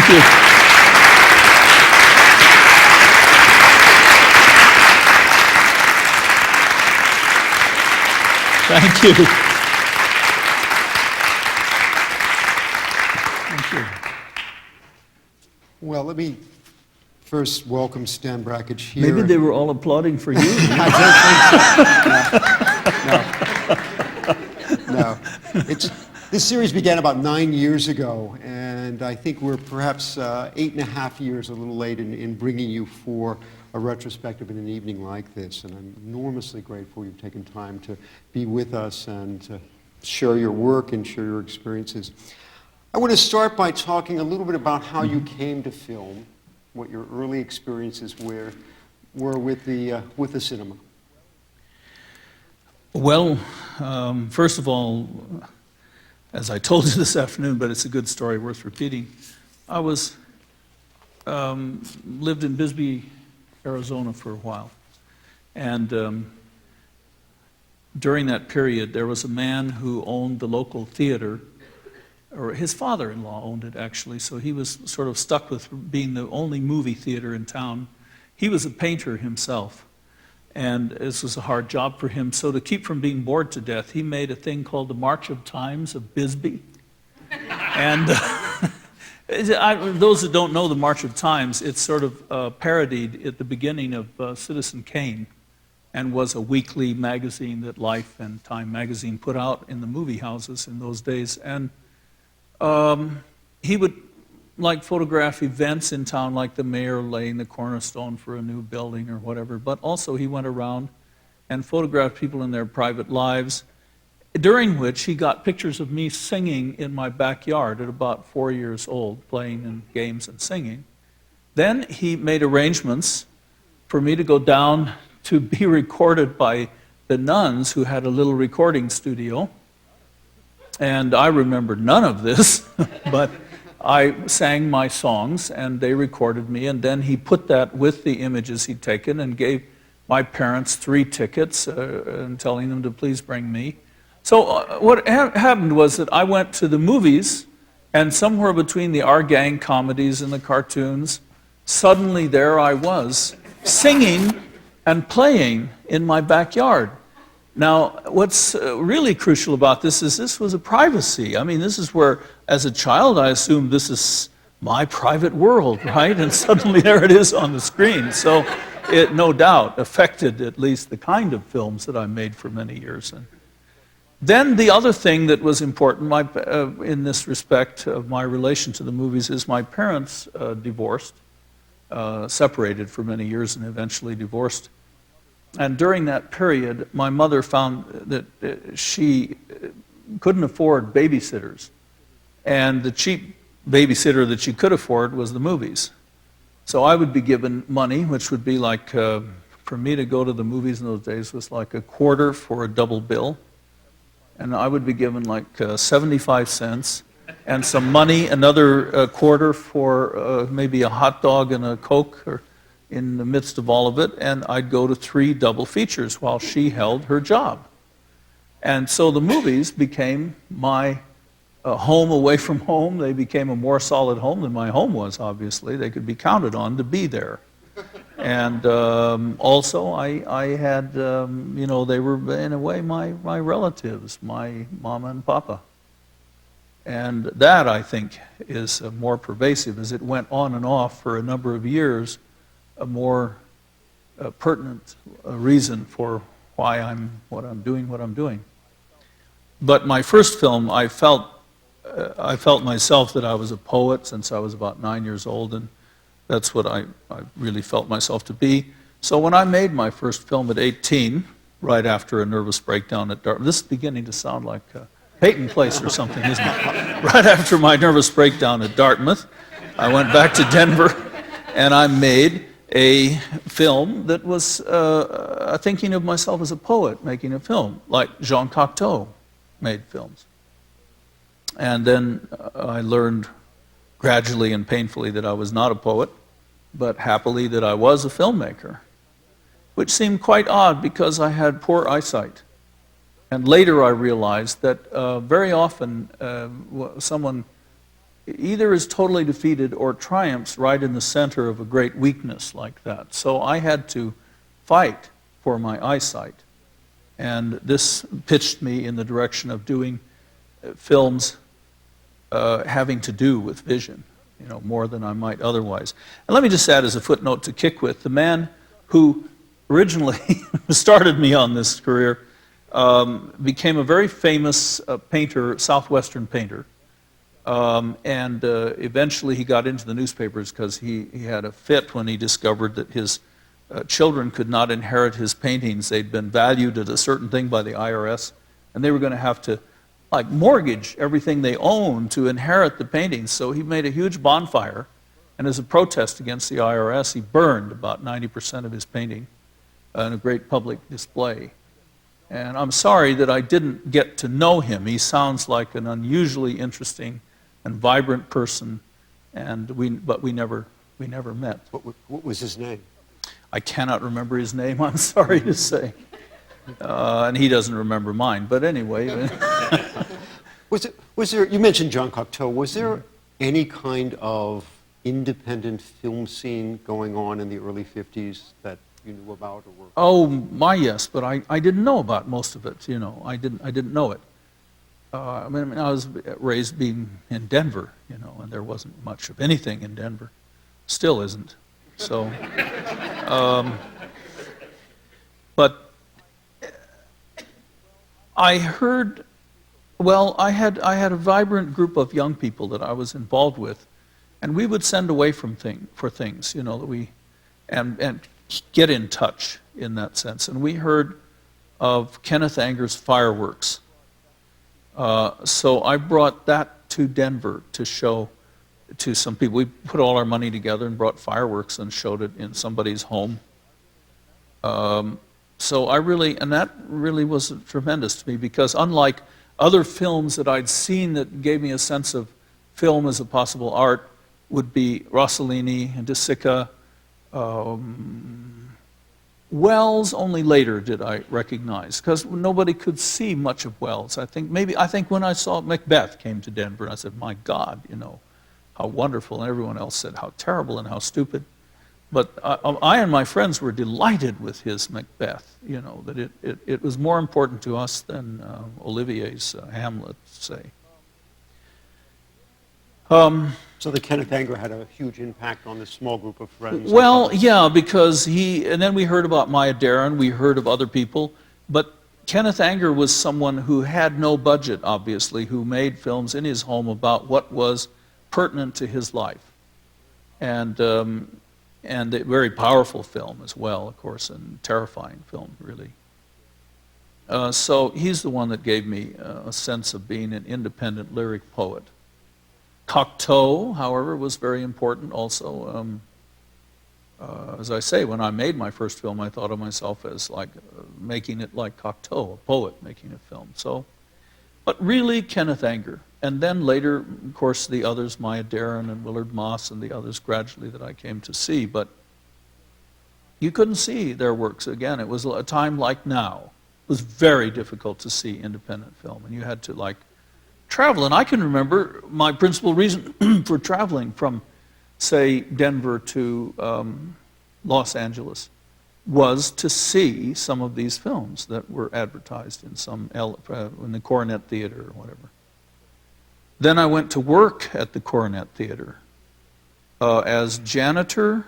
Thank you. Thank you. Thank you. Well, let me first welcome Stan Brakhage here. Maybe they were all applauding for you. I don't think so. No. This series began about 9 years ago, and I think we're perhaps 8.5 years a little late in bringing you for a retrospective in an evening like this. And I'm enormously grateful you've taken time to be with us and to share your work and share your experiences. I want to start by talking a little bit about how you came to film, what your early experiences were with the cinema. Well, first of all, as I told you this afternoon, but it's a good story worth repeating, I lived in Bisbee, Arizona for a while. And during that period, there was a man who owned the local theater, or his father-in-law owned it actually, so he was sort of stuck with being the only movie theater in town. He was a painter himself, and this was a hard job for him, so to keep from being bored to death, he made a thing called the March of Times of Bisbee. And those that don't know the March of Times, it's sort of parodied at the beginning of Citizen Kane, and was a weekly magazine that Life and Time magazine put out in the movie houses in those days. And he would photograph events in town, like the mayor laying the cornerstone for a new building or whatever, but also he went around and photographed people in their private lives, during which he got pictures of me singing in my backyard at about 4 years old, playing in games and singing. Then he made arrangements for me to go down to be recorded by the nuns who had a little recording studio. And I remember none of this, but I sang my songs and they recorded me, and then he put that with the images he'd taken and gave my parents 3 tickets and telling them to please bring me. So what happened was that I went to the movies, and somewhere between the Our Gang comedies and the cartoons, suddenly there I was singing and playing in my backyard. Now, what's really crucial about this is this was a privacy. I mean, this is where, as a child, I assumed this is my private world, right? And suddenly there it is on the screen. So it, no doubt, affected at least the kind of films that I made for many years. And then the other thing that was important in this respect of my relation to the movies is my parents divorced, separated for many years and eventually divorced. And during that period, my mother found that she couldn't afford babysitters. And the cheap babysitter that she could afford was the movies. So I would be given money, which would be like, for me to go to the movies in those days was like a quarter for a double bill. And I would be given like 75 cents and some money, another quarter for maybe a hot dog and a Coke or in the midst of all of it, and I'd go to 3 double features while she held her job. And so the movies became my home away from home. They became a more solid home than my home was, obviously. They could be counted on to be there. And also I had, they were in a way my relatives, my mama and papa. And that, I think, is more pervasive as it went on and off for a number of years, a more pertinent reason for why I'm doing what I'm doing. But my first film, I felt myself that I was a poet since I was about 9 years old, and that's what I really felt myself to be. So when I made my first film at 18, right after a nervous breakdown at Dartmouth, this is beginning to sound like Peyton Place or something, isn't it? Right after my nervous breakdown at Dartmouth, I went back to Denver, and I made a film that was thinking of myself as a poet making a film, like Jean Cocteau made films. And then I learned gradually and painfully that I was not a poet, but happily that I was a filmmaker, which seemed quite odd because I had poor eyesight. And later I realized that very often someone either is totally defeated or triumphs right in the center of a great weakness like that. So I had to fight for my eyesight. And this pitched me in the direction of doing films having to do with vision, more than I might otherwise. And let me just add as a footnote to kick with, the man who originally started me on this career became a very famous painter, Southwestern painter. And eventually he got into the newspapers because he had a fit when he discovered that his children could not inherit his paintings. They'd been valued at a certain thing by the IRS, and they were going to have to mortgage everything they owned to inherit the paintings. So he made a huge bonfire, and as a protest against the IRS, he burned about 90% of his painting in a great public display. And I'm sorry that I didn't get to know him. He sounds like an unusually interesting and vibrant person, but we never met. What was his name? I cannot remember his name, I'm sorry to say. And he doesn't remember mine, but anyway. Was there, you mentioned Jean Cocteau, was there any kind of independent film scene going on in the early 50s that you knew about? Oh, yes, but I didn't know about most of it, I didn't know it. I was raised being in Denver, and there wasn't much of anything in Denver. Still isn't. So, but I heard, I had a vibrant group of young people that I was involved with, and we would send away for things, that we, and get in touch in that sense. And we heard of Kenneth Anger's Fireworks. So I brought that to Denver to show to some people. We put all our money together and brought fireworks and showed it in somebody's home. So that really was tremendous to me, because unlike other films that I'd seen that gave me a sense of film as a possible art, would be Rossellini and De Sica. Wells only later did I recognize, because nobody could see much of Wells. I think when I saw Macbeth came to Denver, I said, my God, how wonderful, and everyone else said how terrible and how stupid. But I and my friends were delighted with his Macbeth, that it was more important to us than Olivier's Hamlet, say. So the Kenneth Anger had a huge impact on this small group of friends? Well, yeah, because and then we heard about Maya Deren, we heard of other people, but Kenneth Anger was someone who had no budget, obviously, who made films in his home about what was pertinent to his life. And a very powerful film as well, of course, and terrifying film, really. So he's the one that gave me a sense of being an independent lyric poet. Cocteau, however, was very important also. As I say, when I made my first film, I thought of myself as making it like Cocteau, a poet making a film. So, but really Kenneth Anger. And then later, of course, the others, Maya Deren and Willard Moss and the others gradually that I came to see. But you couldn't see their works. Again, it was a time like now. It was very difficult to see independent film, and you had to travel. And I can remember my principal reason for traveling from, say, Denver to Los Angeles was to see some of these films that were advertised in in the Coronet Theater or whatever. Then I went to work at the Coronet Theater as janitor,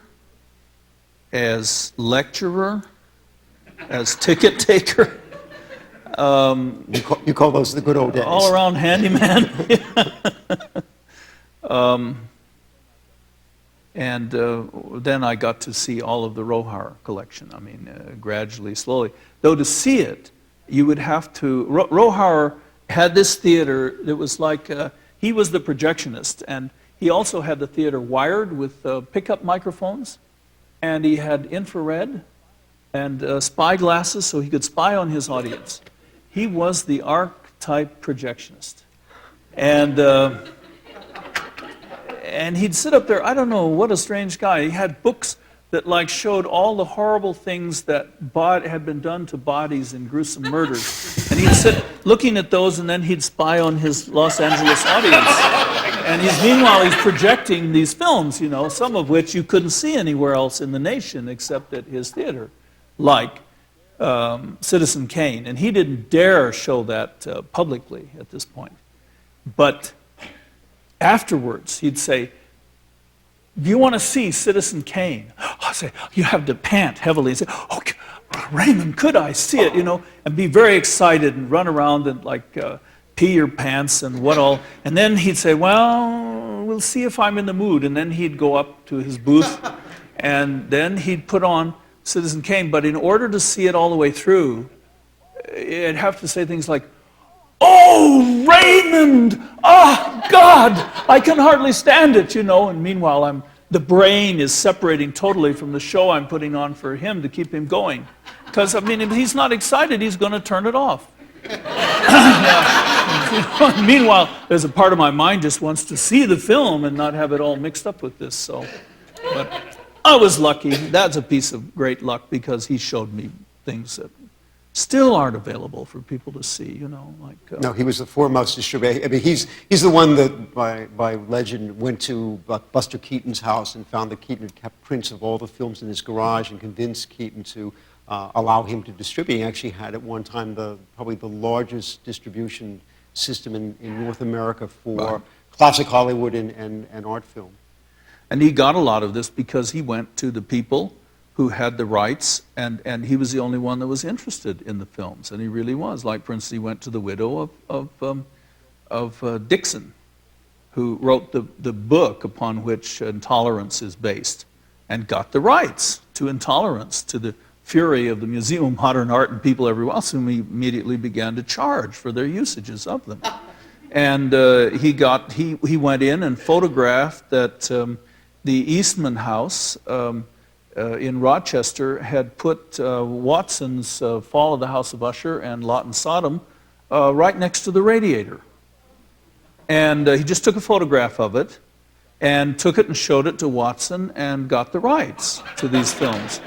as lecturer, as ticket taker. You call those the good old days. All around handyman. And then I got to see all of the Rohar collection, gradually, slowly. Though to see it, you would have to... Rohar had this theater that was he was the projectionist, and he also had the theater wired with pickup microphones, and he had infrared and spy glasses so he could spy on his audience. He was the archetype projectionist. And he'd sit up there, I don't know, what a strange guy. He had books that showed all the horrible things that had been done to bodies in gruesome murders. And he'd sit looking at those, and then he'd spy on his Los Angeles audience. And meanwhile, he's projecting these films, some of which you couldn't see anywhere else in the nation except at his theater, like Citizen Kane. And he didn't dare show that publicly at this point. But afterwards, he'd say, do you want to see Citizen Kane? I'd say, you have to pant heavily and say, oh, Raymond, could I see it? And be very excited and run around and pee your pants and what all. And then he'd say, well, we'll see if I'm in the mood. And then he'd go up to his booth and then he'd put on Citizen Kane. But in order to see it all the way through, it'd have to say things like, oh, Raymond! Oh, God! I can hardly stand it, And meanwhile, the brain is separating totally from the show I'm putting on for him to keep him going. Because, if he's not excited, he's going to turn it off. Meanwhile, there's a part of my mind just wants to see the film and not have it all mixed up with this. But I was lucky. That's a piece of great luck because he showed me things that still aren't available for people to see, No, he was the foremost distributor. He's the one that, by legend, went to Buster Keaton's house and found that Keaton had kept prints of all the films in his garage and convinced Keaton to allow him to distribute. He actually had at one time probably the largest distribution system in North America for classic Hollywood and art film. And he got a lot of this because he went to the people who had the rights, and he was the only one that was interested in the films, and he really was. Like, for instance, he went to the widow of Dixon, who wrote the book upon which Intolerance is based, and got the rights to Intolerance, to the fury of the Museum of Modern Art and people everywhere else, whom he immediately began to charge for their usages of them. And he went in and photographed that the Eastman House in Rochester had put Watson's Fall of the House of Usher and Lot and Sodom right next to the radiator. And he just took a photograph of it and took it and showed it to Watson and got the rights to these films.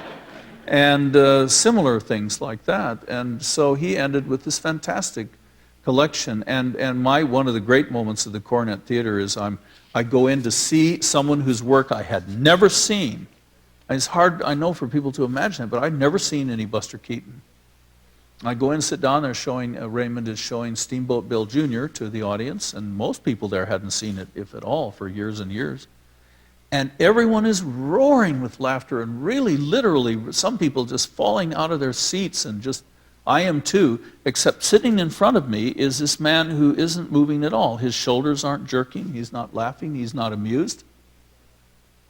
And similar things like that. And so he ended with this fantastic collection. And one of the great moments of the Coronet Theater is I go in to see someone whose work I had never seen. It's hard, I know, for people to imagine it, but I'd never seen any Buster Keaton. I go in and sit down there Raymond is showing Steamboat Bill Jr. to the audience, and most people there hadn't seen it, if at all, for years and years. And everyone is roaring with laughter and really literally, some people just falling out of their seats and just, I am too, except sitting in front of me is this man who isn't moving at all. His shoulders aren't jerking, he's not laughing, he's not amused.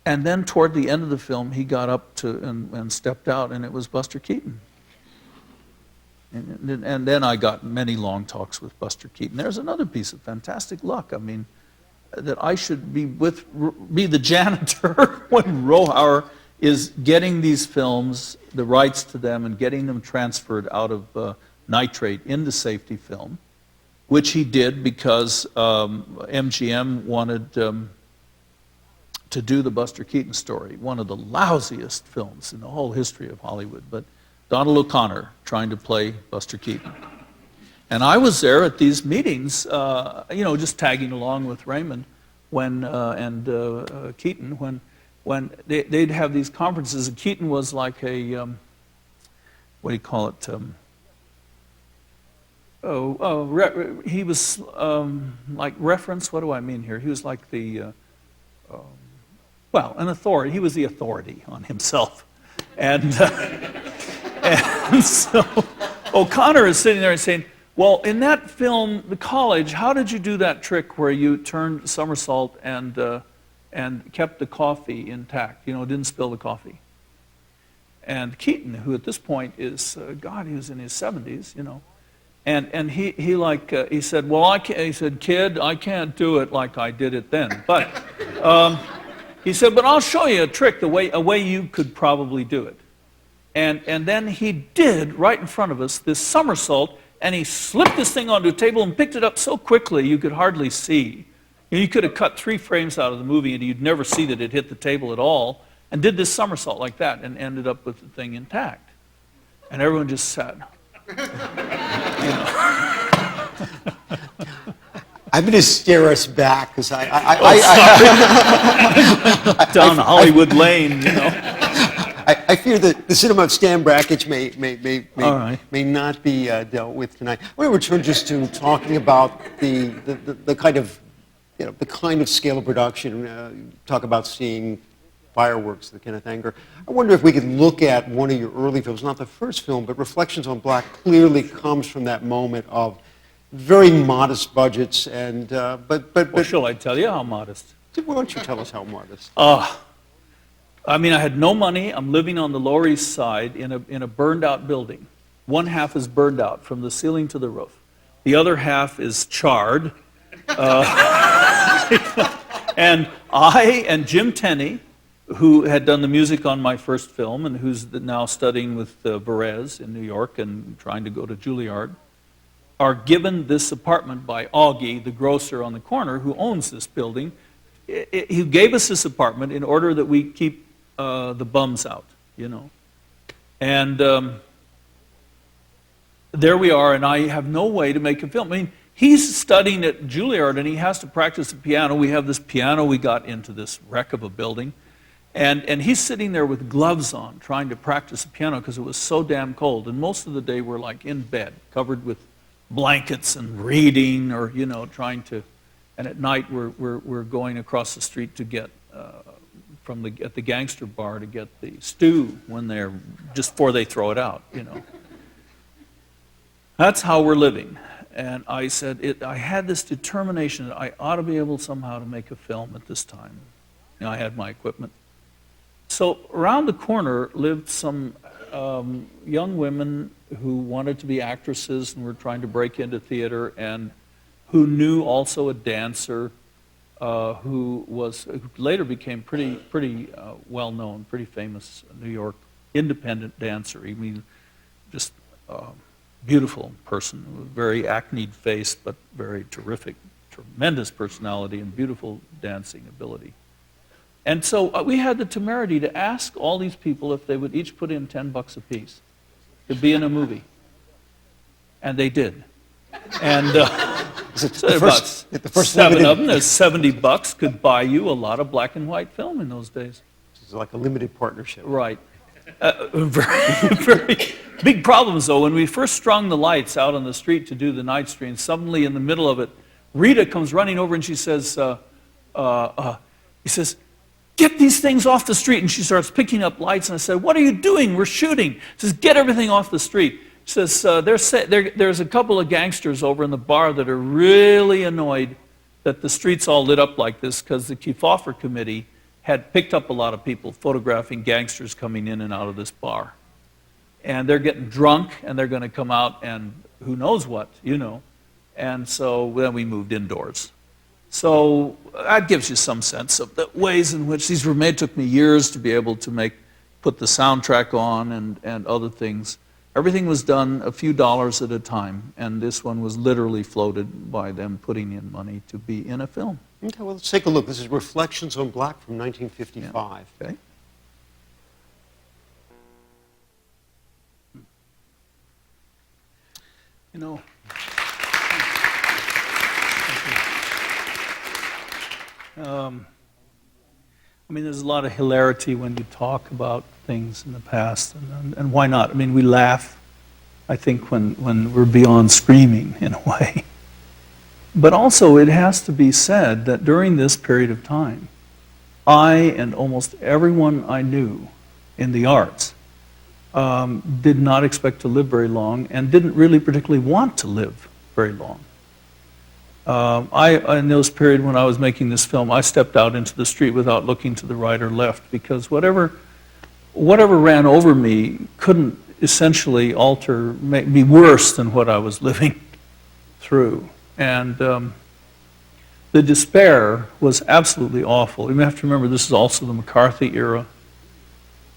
And then toward the end of the film, he got up and stepped out, and it was Buster Keaton. And then I got many long talks with Buster Keaton. There's another piece of fantastic luck. That I should be the janitor when Rohauer is getting these films, the rights to them, and getting them transferred out of nitrate into safety film, which he did because MGM wanted to do the Buster Keaton story, one of the lousiest films in the whole history of Hollywood, but Donald O'Connor trying to play Buster Keaton. And I was there at these meetings, just tagging along with Raymond and Keaton when they'd have these conferences. And Keaton was like a, what do you call it? He was like reference. What do I mean here? He was like the, an authority. He was the authority on himself. And so O'Connor is sitting there and saying, well, in that film, The College, how did you do that trick where you turned somersault and kept the coffee intact, didn't spill the coffee? And Keaton, who at this point is, he was in his 70s, and he said, well, he said, kid, I can't do it like I did it then. But he said, but I'll show you a trick, a way you could probably do it. And then he did, right in front of us, this somersault, and he slipped this thing onto a table and picked it up so quickly you could hardly see. You could have cut 3 frames out of the movie and you'd never see that it hit the table at all, and did this somersault like that and ended up with the thing intact. And everyone just sat. I'm going to stare us back because Down Hollywood Lane, you know. I fear that the cinema of Stan Brakhage All right. may not be dealt with tonight. I want to return just to talking about the kind of, you know, the kind of scale of production. Talk about seeing fireworks, the Kenneth Anger. I wonder if we could look at one of your early films, not the first film, but Reflections on Black clearly comes from that moment of very modest budgets and Well, shall I tell you how modest? why don't you tell us how modest? I mean, I had no money. I'm living on the Lower East Side in a burned out building. One half is burned out from the ceiling to the roof. The other half is charred. And I and Jim Tenney, who had done the music on my first film and who's now studying with Perez in New York and trying to go to Juilliard, are given this apartment by Augie, the grocer on the corner, who owns this building. He gave us this apartment in order that we keep the bums out, you know. And there we are, and I have no way to make a film. I mean, he's studying at Juilliard, and he has to practice the piano. We have this piano we got into this wreck of a building. And he's sitting there with gloves on, trying to practice the piano because it was so damn cold. And most of the day we're like in bed, covered with blankets and reading, or, you know, trying to. And at night we're going across the street to get at the gangster bar to get the stew when they're just before they throw it out, you know. That's how we're living. And I said I had this determination that I ought to be able somehow to make a film at this time. You know, I had my equipment. So around the corner lived some young women who wanted to be actresses and were trying to break into theater, and who knew also a dancer who later became pretty well known, pretty famous New York independent dancer. I mean, just beautiful person, very acneed face, but very terrific, tremendous personality and beautiful dancing ability. And so we had the temerity to ask all these people if they would each put in $10 apiece to be in a movie. And they did. And so about the first 7 of them, there's $70, could buy you a lot of black and white film in those days. It's like a limited partnership. Right. Very, very big problems, though. When we first strung the lights out on the street to do the night screen, suddenly in the middle of it, Rita comes running over and she says, he says, "Get these things off the street." And she starts picking up lights, and I said, "What are you doing? We're shooting." She says, "Get everything off the street." She says, there's a couple of gangsters over in the bar that are really annoyed that the street's all lit up like this because the Kefauver committee had picked up a lot of people photographing gangsters coming in and out of this bar. And they're getting drunk, and they're going to come out and who knows what, you know. And so then we moved indoors. So that gives you some sense of the ways in which these were made. It took me years to be able to put the soundtrack on and other things. Everything was done a few dollars at a time, and this one was literally floated by them putting in money to be in a film. Okay, well, let's take a look. This is Reflections on Black from 1955. Yeah. Okay. You know, I mean, there's a lot of hilarity when you talk about things in the past, and why not? I mean, we laugh, I think, when we're beyond screaming, in a way. But also, it has to be said that during this period of time, I and almost everyone I knew in the arts did not expect to live very long and didn't really particularly want to live very long. In this period when I was making this film, I stepped out into the street without looking to the right or left because whatever ran over me couldn't essentially make me worse than what I was living through. And the despair was absolutely awful. You have to remember this is also the McCarthy era.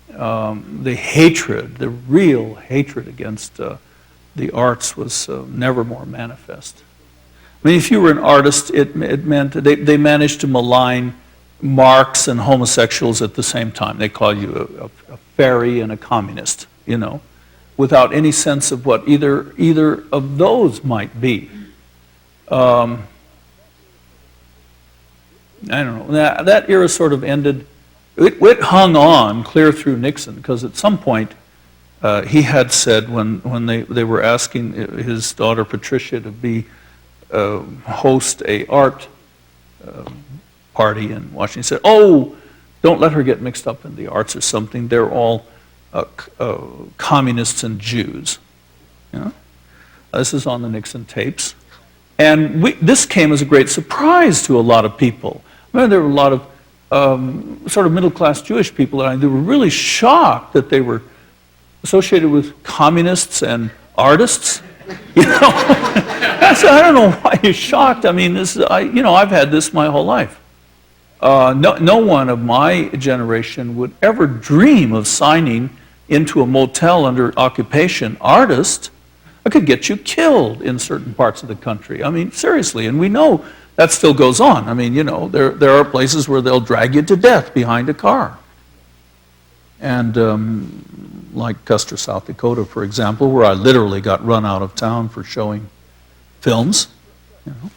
The hatred, the real hatred against the arts was never more manifest. I mean, if you were an artist, it meant they managed to malign Marx and homosexuals at the same time. They call you a fairy and a communist, you know, without any sense of what either of those might be. I don't know. That era sort of ended. It hung on clear through Nixon, because at some point he had said, when they were asking his daughter Patricia to be host a art party in Washington, he said, "Oh, don't let her get mixed up in the arts or something. They're all communists and Jews." You know? This is on the Nixon tapes. And this came as a great surprise to a lot of people. I mean, there were a lot of sort of middle-class Jewish people that they were really shocked that they were associated with communists and artists. You know, I said, I don't know why you're shocked. I mean, I've had this my whole life. No one of my generation would ever dream of signing into a motel under occupation artist. I could get you killed in certain parts of the country. I mean, seriously, and we know that still goes on. I mean, you know, there are places where they'll drag you to death behind a car. And like Custer, South Dakota, for example, where I literally got run out of town for showing films. You know.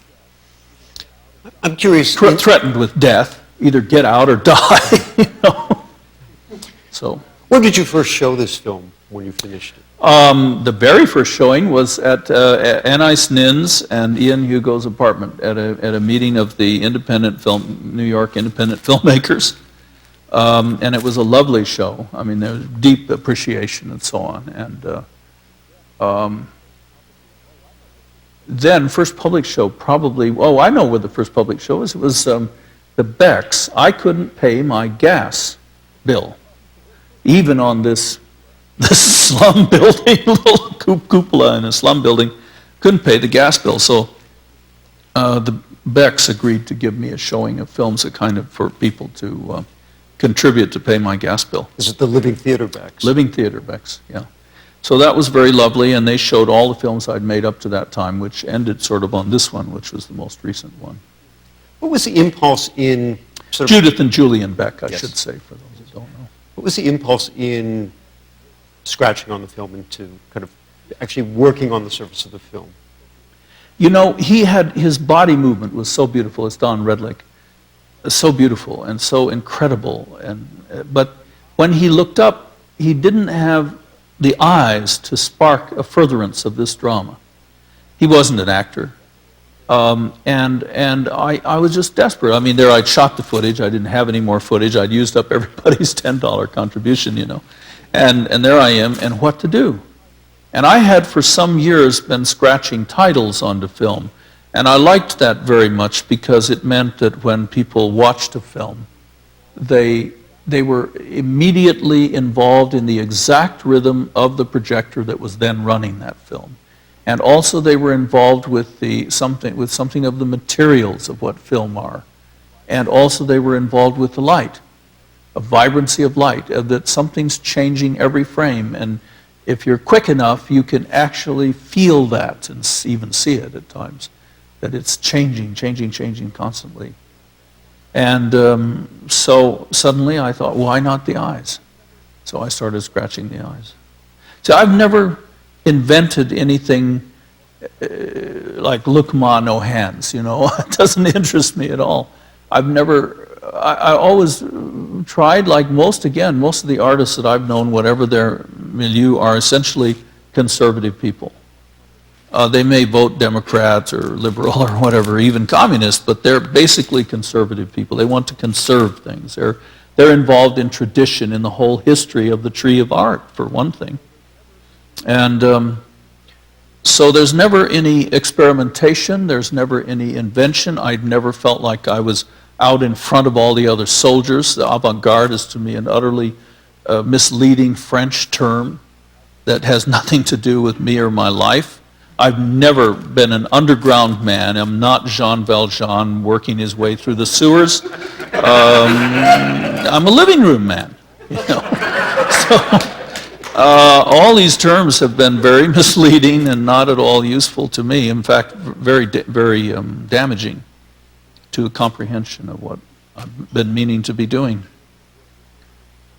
I'm curious. Threatened with death, either get out or die. You know. So. Where did you first show this film when you finished it? The very first showing was at Anais Nin's and Ian Hugo's apartment at a meeting of the New York Independent Filmmakers. And it was a lovely show. I mean, there was deep appreciation and so on. And then first public show probably, I know where the first public show was. It was the Becks. I couldn't pay my gas bill, even on this slum building, little cupola in a slum building, couldn't pay the gas bill. So the Becks agreed to give me a showing of films, a kind of for people to contribute to pay my gas bill. Is it the Living Theater Becks? Living Theater Becks, yeah. So that was very lovely, and they showed all the films I'd made up to that time, which ended sort of on this one, which was the most recent one. What was the impulse in sort of... Judith and Julian Beck, I should say, for those who don't know. What was the impulse in scratching on the film into kind of actually working on the surface of the film? You know, his body movement was so beautiful, as Don Redlick, so beautiful and so incredible. But when he looked up, he didn't have the eyes to spark a furtherance of this drama. He wasn't an actor. And I was just desperate. I mean, there I'd shot the footage. I didn't have any more footage. I'd used up everybody's $10 contribution, you know. And there I am, and what to do? And I had for some years been scratching titles onto film, and I liked that very much because it meant that when people watched a film, they were immediately involved in the exact rhythm of the projector that was then running that film. And also they were involved with something of the materials of what film are. And also they were involved with the light. A vibrancy of light, that something's changing every frame, and if you're quick enough, you can actually feel that and even see it at times, that it's changing constantly. And so suddenly I thought, why not the eyes? So I started scratching the eyes. So I've never invented anything like look ma, no hands, you know. It doesn't interest me at all. I always tried, like most of the artists that I've known, whatever their milieu, are essentially conservative people. They may vote Democrats or liberal or whatever, even communist, but they're basically conservative people. They want to conserve things. They're involved in tradition, in the whole history of the tree of art, for one thing. And so there's never any experimentation, there's never any invention. I'd never felt like I was out in front of all the other soldiers. The avant-garde is to me an utterly misleading French term that has nothing to do with me or my life. I've never been an underground man. I'm not Jean Valjean working his way through the sewers. I'm a living room man. You know? So all these terms have been very misleading and not at all useful to me. In fact, very damaging to a comprehension of what I've been meaning to be doing.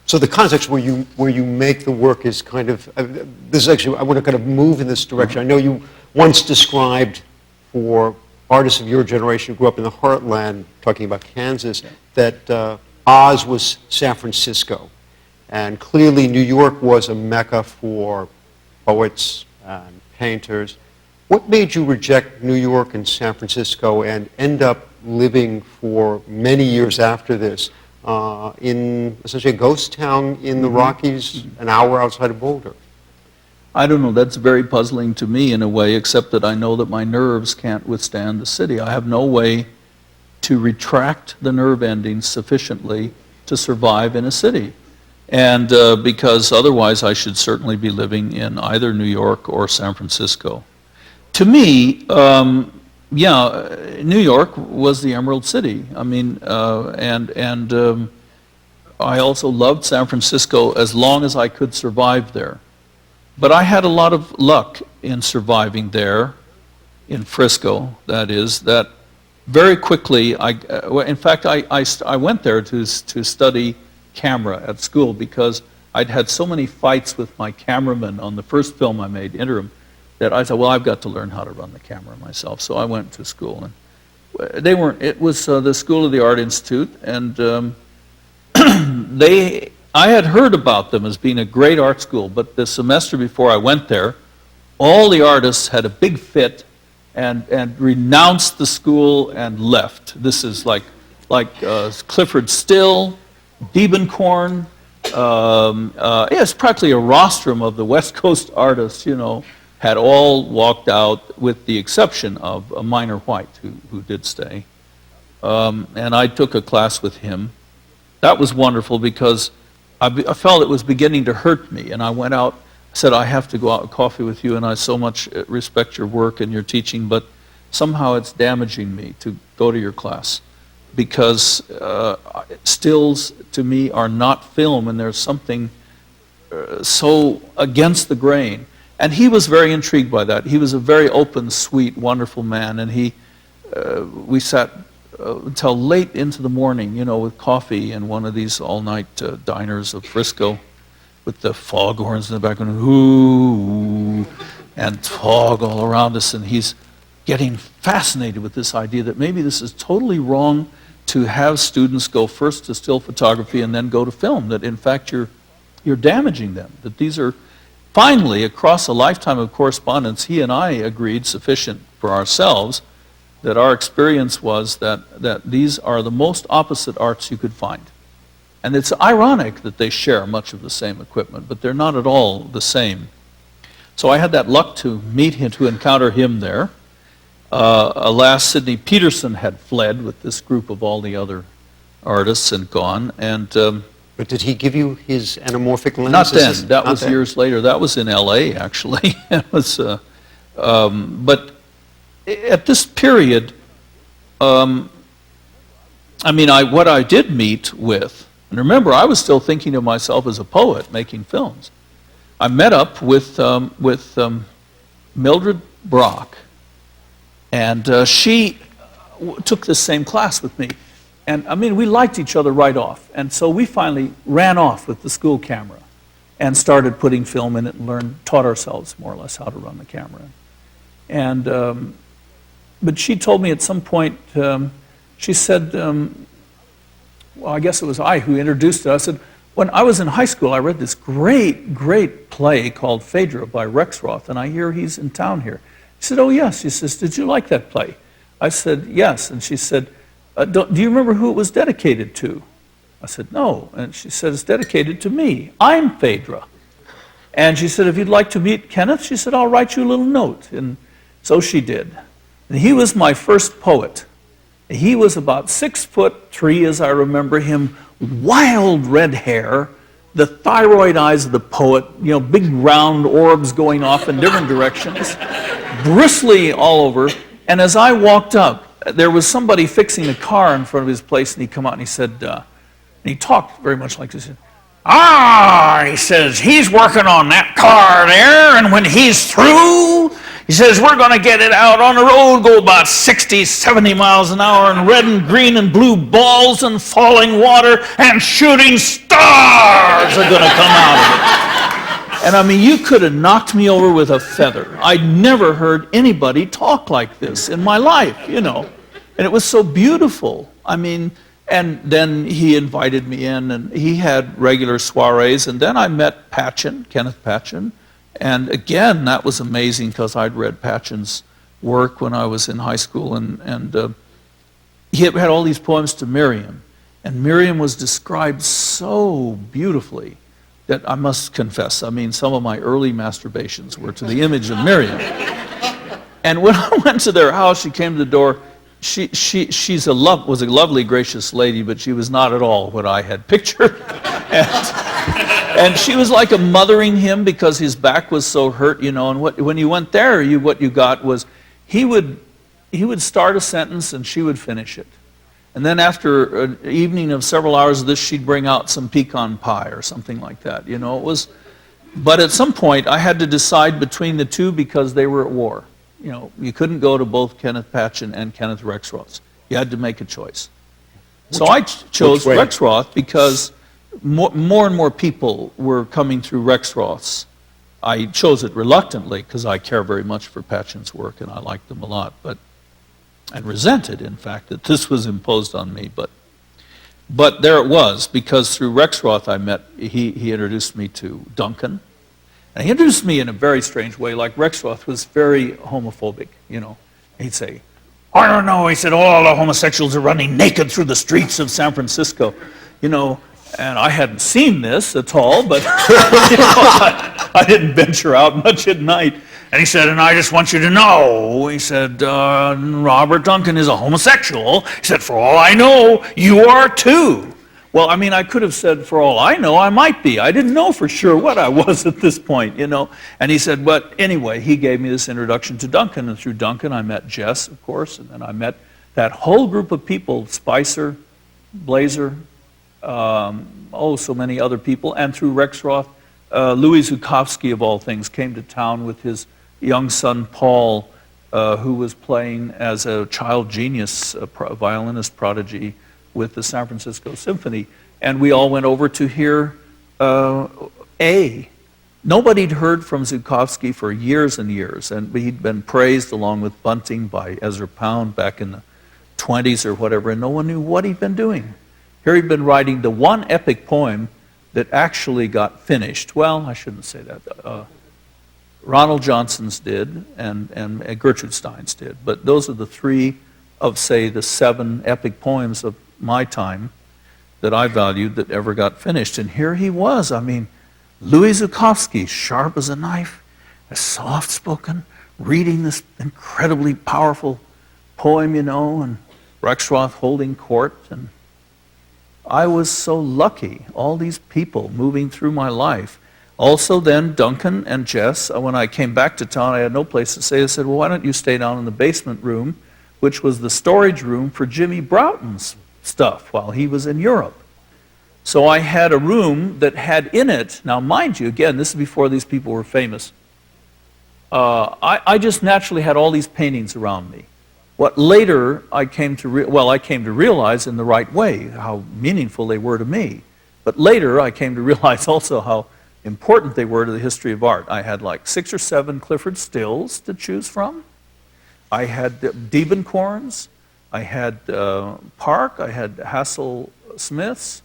So the context where you make the work is kind of, this is actually, I want to kind of move in this direction. I know you once described for artists of your generation grew up in the heartland, talking about Kansas, that Oz was San Francisco. And clearly New York was a mecca for poets and painters. What made you reject New York and San Francisco and end up living for many years after this in essentially a ghost town in the Rockies, an hour outside of Boulder? I don't know, that's very puzzling to me in a way, except that I know that my nerves can't withstand the city. I have no way to retract the nerve endings sufficiently to survive in a city. And because otherwise I should certainly be living in either New York or San Francisco. To me, New York was the Emerald City. I mean, I also loved San Francisco as long as I could survive there. But I had a lot of luck in surviving there, in Frisco, that is, that very quickly, in fact, I went there to study camera at school because I'd had so many fights with my cameraman on the first film I made, Interim, that I thought, well, I've got to learn how to run the camera myself. So I went to school, and it was the School of the Art Institute, and I had heard about them as being a great art school, but the semester before I went there, all the artists had a big fit and renounced the school and left. This is like Clifford Still, Diebenkorn, it's practically a rostrum of the West Coast artists, had all walked out with the exception of a Minor White who did stay. And I took a class with him. That was wonderful because I felt it was beginning to hurt me, and I went out, said, I have to go out and coffee with you, and I so much respect your work and your teaching, but somehow it's damaging me to go to your class because stills to me are not film, and there's something so against the grain. And he was very intrigued by that. He was a very open, sweet, wonderful man, and we sat until late into the morning, with coffee in one of these all-night diners of Frisco with the foghorns in the background, ooh, and fog all around us, and he's getting fascinated with this idea that maybe this is totally wrong to have students go first to still photography and then go to film, that in fact you're damaging them, that these are finally, across a lifetime of correspondence, he and I agreed sufficient for ourselves that our experience was that these are the most opposite arts you could find. And it's ironic that they share much of the same equipment, but they're not at all the same. So I had that luck to meet him, to encounter him there. Alas, Sidney Peterson had fled with this group of all the other artists and gone. And but did he give you his anamorphic lens? Not then. That was years later. That was in L.A. actually. It was, but at this period, what I did meet with, and remember, I was still thinking of myself as a poet making films. I met up with Mildred Brock, and she took the same class with me. And we liked each other right off. And so we finally ran off with the school camera and started putting film in it and taught ourselves more or less how to run the camera. And, but she told me at some point, she said, well, I guess it was I who introduced it. I said, when I was in high school, I read this great, great play called Phaedra by Rexroth, and I hear he's in town here. She said, oh yes. She says, did you like that play? I said, yes. And she said, do you remember who it was dedicated to? I said, no. And she said, it's dedicated to me. I'm Phaedra. And she said, if you'd like to meet Kenneth, she said, I'll write you a little note. And so she did. And he was my first poet. He was about 6'3", as I remember him, wild red hair, the thyroid eyes of the poet, big round orbs going off in different directions, bristly all over. And as I walked up, there was somebody fixing a car in front of his place, and he come out and he said, and he talked very much like this. He says, he's working on that car there, and when he's through, he says, we're going to get it out on the road, go about 60, 70 miles an hour, and red and green and blue balls and falling water and shooting stars are going to come out of it. And I mean, you could have knocked me over with a feather. I'd never heard anybody talk like this in my life, you know. And it was so beautiful. I mean, and then he invited me in, and he had regular soirees. And then I met Patchen, Kenneth Patchen. And again, that was amazing because I'd read Patchen's work when I was in high school. And he had all these poems to Miriam. And Miriam was described so beautifully that I must confess, I mean, some of my early masturbations were to the image of Miriam. And when I went to their house, she came to the door. She was a lovely, gracious lady, but she was not at all what I had pictured. And she was like a mothering him because his back was so hurt, you know. And when you went there, what you got was he would start a sentence and she would finish it. And then after an evening of several hours of this, she'd bring out some pecan pie or something like that. You know, it was. But at some point, I had to decide between the two because they were at war. You know, you couldn't go to both Kenneth Patchen and Kenneth Rexroth. You had to make a choice. So I chose Rexroth because more and more people were coming through Rexroth's. I chose it reluctantly because I care very much for Patchen's work and I like them a lot, and resented, in fact, that this was imposed on me. But there it was, because through Rexroth I met, he introduced me to Duncan. And he introduced me in a very strange way, like Rexroth was very homophobic, you know. He'd say, I don't know, he said, all the homosexuals are running naked through the streets of San Francisco, you know. And I hadn't seen this at all, but you know, I didn't venture out much at night. And he said, and I just want you to know, he said, Robert Duncan is a homosexual. He said, for all I know, you are too. Well, I mean, I could have said, for all I know, I might be. I didn't know for sure what I was at this point, you know. And he said, but anyway, he gave me this introduction to Duncan. And through Duncan, I met Jess, of course. And then I met that whole group of people, Spicer, Blazer, so many other people. And through Rexroth, Louis Zukowski, of all things, came to town with his young son, Paul, who was playing as a child genius, a violinist prodigy with the San Francisco Symphony. And we all went over to hear Nobody'd heard from Zukowski for years and years, and he'd been praised along with Bunting by Ezra Pound back in the 20s or whatever, and no one knew what he'd been doing. Here he'd been writing the one epic poem that actually got finished. Well, I shouldn't say that. Ronald Johnson's did, and Gertrude Stein's did. But those are the three of, say, the 7 epic poems of my time that I valued that ever got finished. And here he was, I mean, Louis Zukowski, sharp as a knife, soft-spoken, reading this incredibly powerful poem, you know, and Rexroth holding court. And I was so lucky, all these people moving through my life. Also then, Duncan and Jess, when I came back to town, I had no place to stay. They said, well, why don't you stay down in the basement room, which was the storage room for Jimmy Broughton's stuff while he was in Europe. So I had a room that had in it, now mind you, again, this is before these people were famous. I just naturally had all these paintings around me. What later I came to realize in the right way how meaningful they were to me. But later I came to realize also how important they were to the history of art. I had like 6 or 7 Clifford Stills to choose from. I had Diebenkorns. I had Park. I had Hassel Smiths.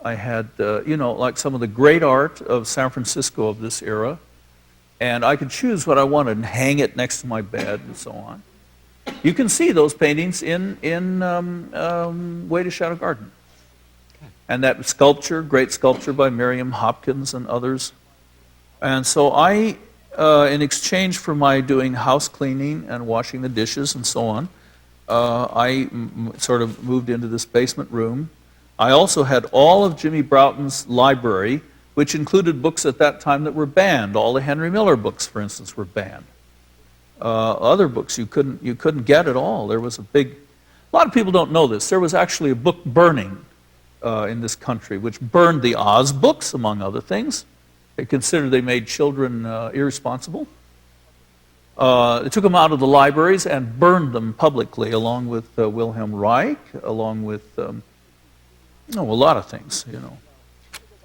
I had, like some of the great art of San Francisco of this era. And I could choose what I wanted and hang it next to my bed and so on. You can see those paintings in Way to Shadow Garden. And that sculpture, great sculpture by Miriam Hopkins and others. And so I, in exchange for my doing house cleaning and washing the dishes and so on, I sort of moved into this basement room. I also had all of Jimmy Broughton's library, which included books at that time that were banned. All the Henry Miller books, for instance, were banned. Other books you couldn't get at all. There was a lot of people don't know this. There was actually a book burning in this country, which burned the Oz books, among other things. They considered they made children irresponsible. They took them out of the libraries and burned them publicly, along with Wilhelm Reich, along with a lot of things, you know.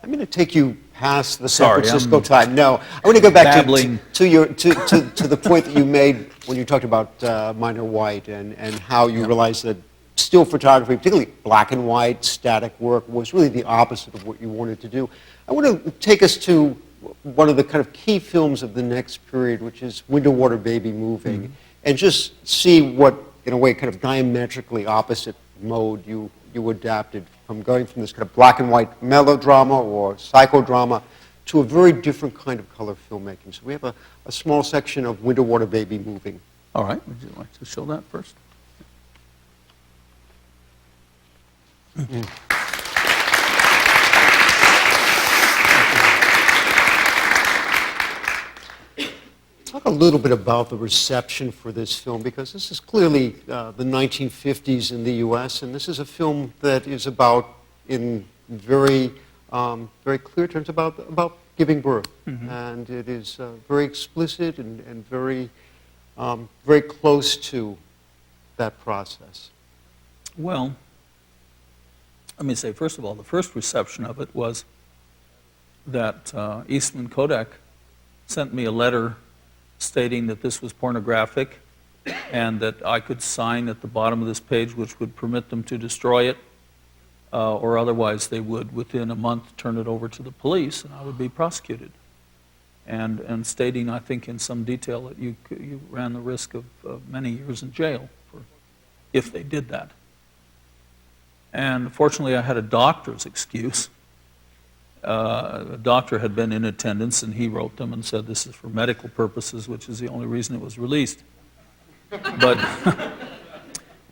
I'm going to take you past the San Sorry, Francisco I'm time. No, I want to go back babbling. to the point that you made when you talked about Minor White and how you realized that still photography, particularly black and white static work, was really the opposite of what you wanted to do. I want to take us to one of the kind of key films of the next period, which is Window Water Baby Moving, and just see what, in a way, kind of diametrically opposite mode you adapted from going from this kind of black and white melodrama or psychodrama to a very different kind of color filmmaking. So we have a small section of Window Water Baby Moving. All right, would you like to show that first? Talk a little bit about the reception for this film, because this is clearly the 1950s in the U.S., and this is a film that is about, in very clear terms, about giving birth. And it is very explicit and very close to that process. Well, let me say, first of all, the first reception of it was that Eastman Kodak sent me a letter stating that this was pornographic and that I could sign at the bottom of this page, which would permit them to destroy it, or otherwise they would, within a month, turn it over to the police and I would be prosecuted. And stating, I think in some detail, that you ran the risk of many years in jail if they did that. And fortunately, I had a doctor's excuse. A doctor had been in attendance, and he wrote them and said, this is for medical purposes, which is the only reason it was released. But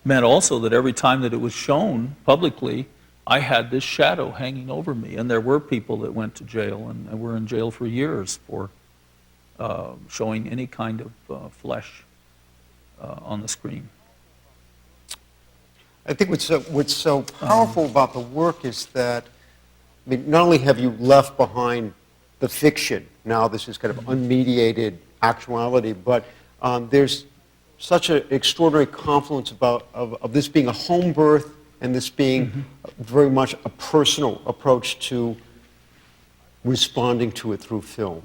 meant also that every time that it was shown publicly, I had this shadow hanging over me. And there were people that went to jail and were in jail for years for showing any kind of flesh on the screen. I think what's so powerful about the work is that, I mean, not only have you left behind the fiction, now this is kind of unmediated actuality, but there's such an extraordinary confluence of this being a home birth and this being very much a personal approach to responding to it through film.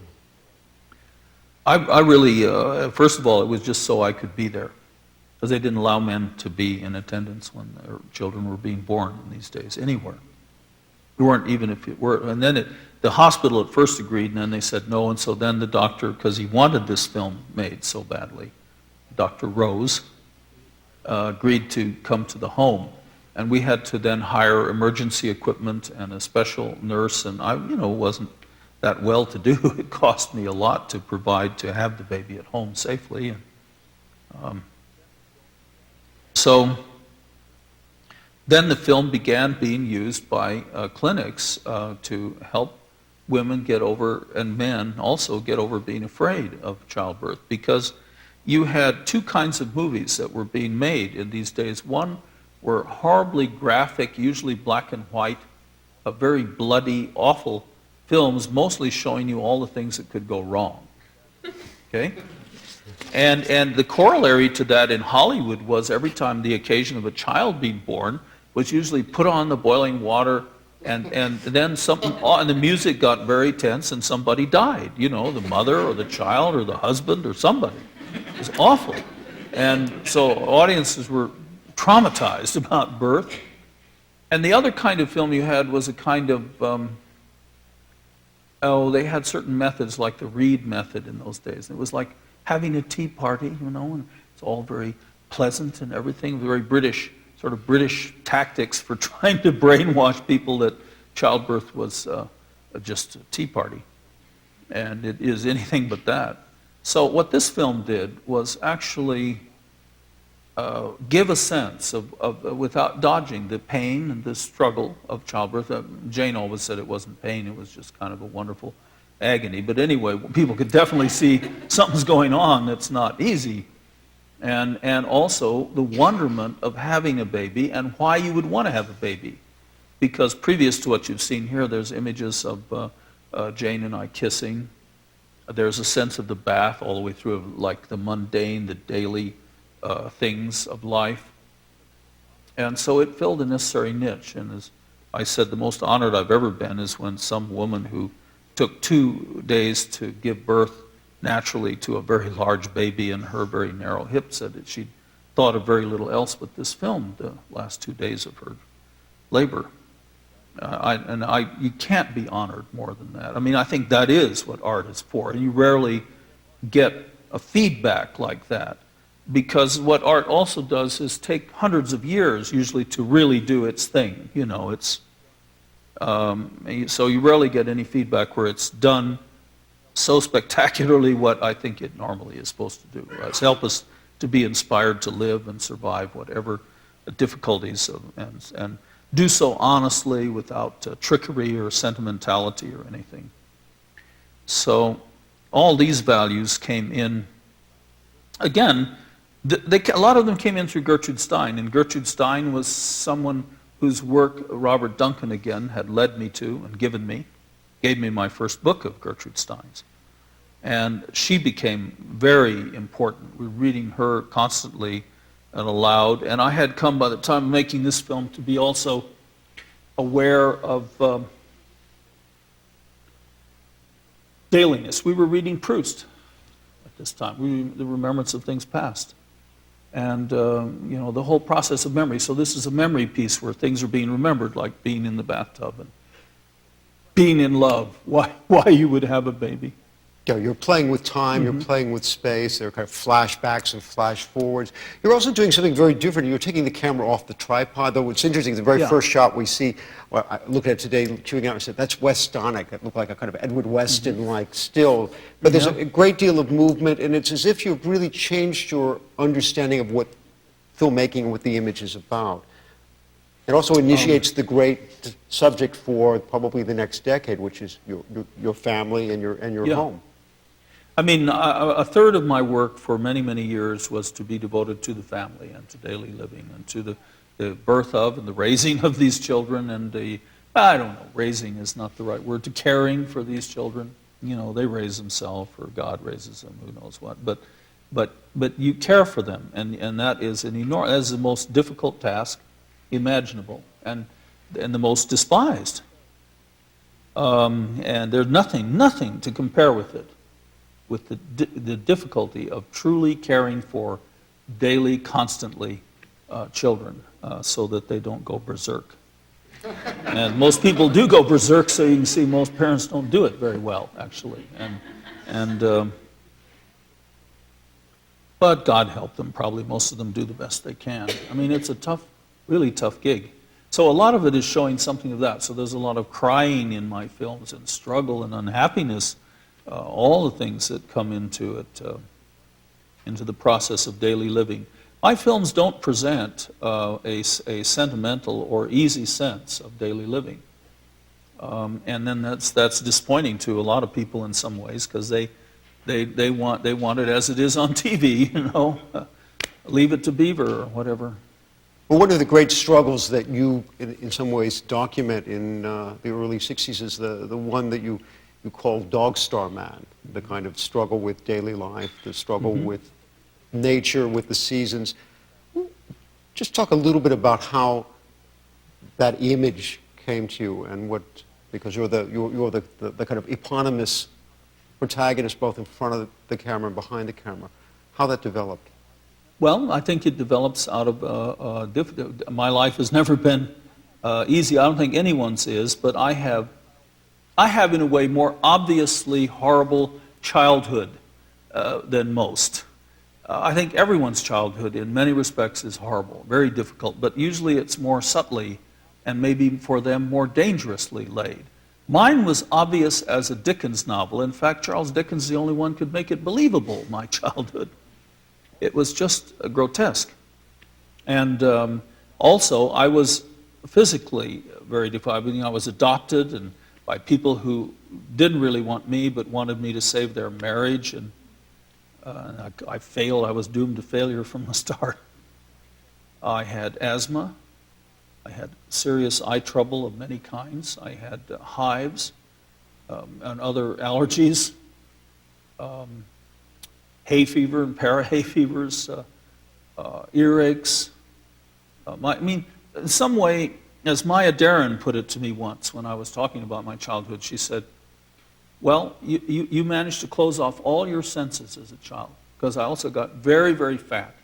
I really, first of all, it was just so I could be there, because they didn't allow men to be in attendance when their children were being born in these days, anywhere. You weren't, even if it were. And then the hospital at first agreed, and then they said no, and so then the doctor, because he wanted this film made so badly, Dr. Rose, agreed to come to the home. And we had to then hire emergency equipment and a special nurse, and I, wasn't that well to do. It cost me a lot to provide to have the baby at home safely. And, so then the film began being used by clinics to help women get over, and men also get over being afraid of childbirth, because you had two kinds of movies that were being made in these days. One were horribly graphic, usually black and white, very bloody, awful films, mostly showing you all the things that could go wrong. Okay? And the corollary to that in Hollywood was every time the occasion of a child being born was usually put on the boiling water, and then something, and the music got very tense and somebody died, the mother or the child or the husband or somebody. It was awful. And so audiences were traumatized about birth. And the other kind of film you had was a kind of, they had certain methods like the Reed method in those days. It was like having a tea party, and it's all very pleasant and everything, very British, sort of British tactics for trying to brainwash people that childbirth was just a tea party. And it is anything but that. So what this film did was actually give a sense of without dodging the pain and the struggle of childbirth. Jane always said it wasn't pain, it was just kind of a wonderful agony. But anyway, people could definitely see something's going on that's not easy. And also the wonderment of having a baby and why you would want to have a baby. Because previous to what you've seen here, there's images of Jane and I kissing. There's a sense of the bath all the way through, like the mundane, the daily things of life. And so it filled a necessary niche. And as I said the most honored I've ever been is when some woman who took 2 days to give birth naturally to a very large baby and her very narrow hip said that she'd thought of very little else but this film the last 2 days of her labor. You can't be honored more than that. I mean, I think that is what art is for. And you rarely get a feedback like that, because what art also does is take hundreds of years usually to really do its thing. You know, it's so you rarely get any feedback where it's done so spectacularly what I think it normally is supposed to do. It's help us to be inspired to live and survive whatever difficulties and do so honestly without trickery or sentimentality or anything. So all these values came in. Again, a lot of them came in through Gertrude Stein, and Gertrude Stein was someone whose work Robert Duncan again had led me to and gave me my first book of Gertrude Stein's. And she became very important. We were reading her constantly and aloud, and I had come by the time of making this film to be also aware of dailiness. We were reading Proust at this time, the remembrance of things past. And, you know, the whole process of memory. So this is a memory piece where things are being remembered, like being in the bathtub and being in love, why you would have a baby. Yeah, you're playing with time, you're playing with space, there are kind of flashbacks and flash forwards. You're also doing something very different. You're taking the camera off the tripod, though what's interesting, the very first shot we see, well, I looked at it today, chewing out, and said, that's Westonic. That looked like a kind of Edward Weston-like still. But there's a great deal of movement, and it's as if you've really changed your understanding of what filmmaking and what the image is about. It also initiates the great subject for probably the next decade, which is your family and your home. I mean, a third of my work for many, many years was to be devoted to the family and to daily living and to the birth of and the raising of these children and I don't know, raising is not the right word, to caring for these children. You know, they raise themselves or God raises them, who knows what. But you care for them, and that is that is the most difficult task imaginable and the most despised. And there's nothing to compare with it, with the difficulty of truly caring for daily, constantly children so that they don't go berserk. And most people do go berserk, so you can see most parents don't do it very well, actually. But God help them, probably most of them do the best they can. I mean, it's a tough, really tough gig. So a lot of it is showing something of that. So there's a lot of crying in my films and struggle and unhappiness, all the things that come into it, into the process of daily living. My films don't present a sentimental or easy sense of daily living. And then that's disappointing to a lot of people in some ways, because they want it as it is on TV, you know, Leave It to Beaver or whatever. Well, one of the great struggles that you, in some ways, document in the early 60s is the one that you call Dog Star Man, the kind of struggle with daily life, the struggle with nature, with the seasons. Just talk a little bit about how that image came to you and what, because you're the kind of eponymous protagonist both in front of the camera and behind the camera, how that developed. Well, I think it develops out of my life has never been easy. I don't think anyone's is, but I have in a way more obviously horrible childhood than most. I think everyone's childhood in many respects is horrible, very difficult, but usually it's more subtly and maybe for them more dangerously laid. Mine was obvious as a Dickens novel. In fact, Charles Dickens is the only one who could make it believable, my childhood. It was just grotesque. And also, I was physically very deprived. I was adopted and by people who didn't really want me but wanted me to save their marriage. And I failed. I was doomed to failure from the start. I had asthma. I had serious eye trouble of many kinds. I had hives and other allergies, hay fever and para-hay fevers, earaches. I mean, in some way, as Maya Deren put it to me once when I was talking about my childhood, she said, well, you managed to close off all your senses as a child, because I also got very, very fat.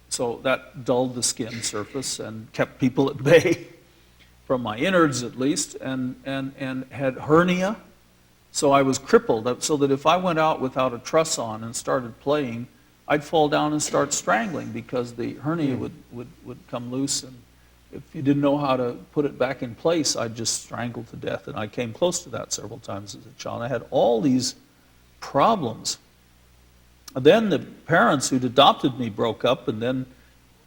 So that dulled the skin surface and kept people at bay, from my innards at least, and had hernia. So I was crippled, so that if I went out without a truss on and started playing, I'd fall down and start strangling, because the hernia would come loose, and if you didn't know how to put it back in place, I'd just strangle to death. And I came close to that several times as a child. I had all these problems. And then the parents who'd adopted me broke up, and then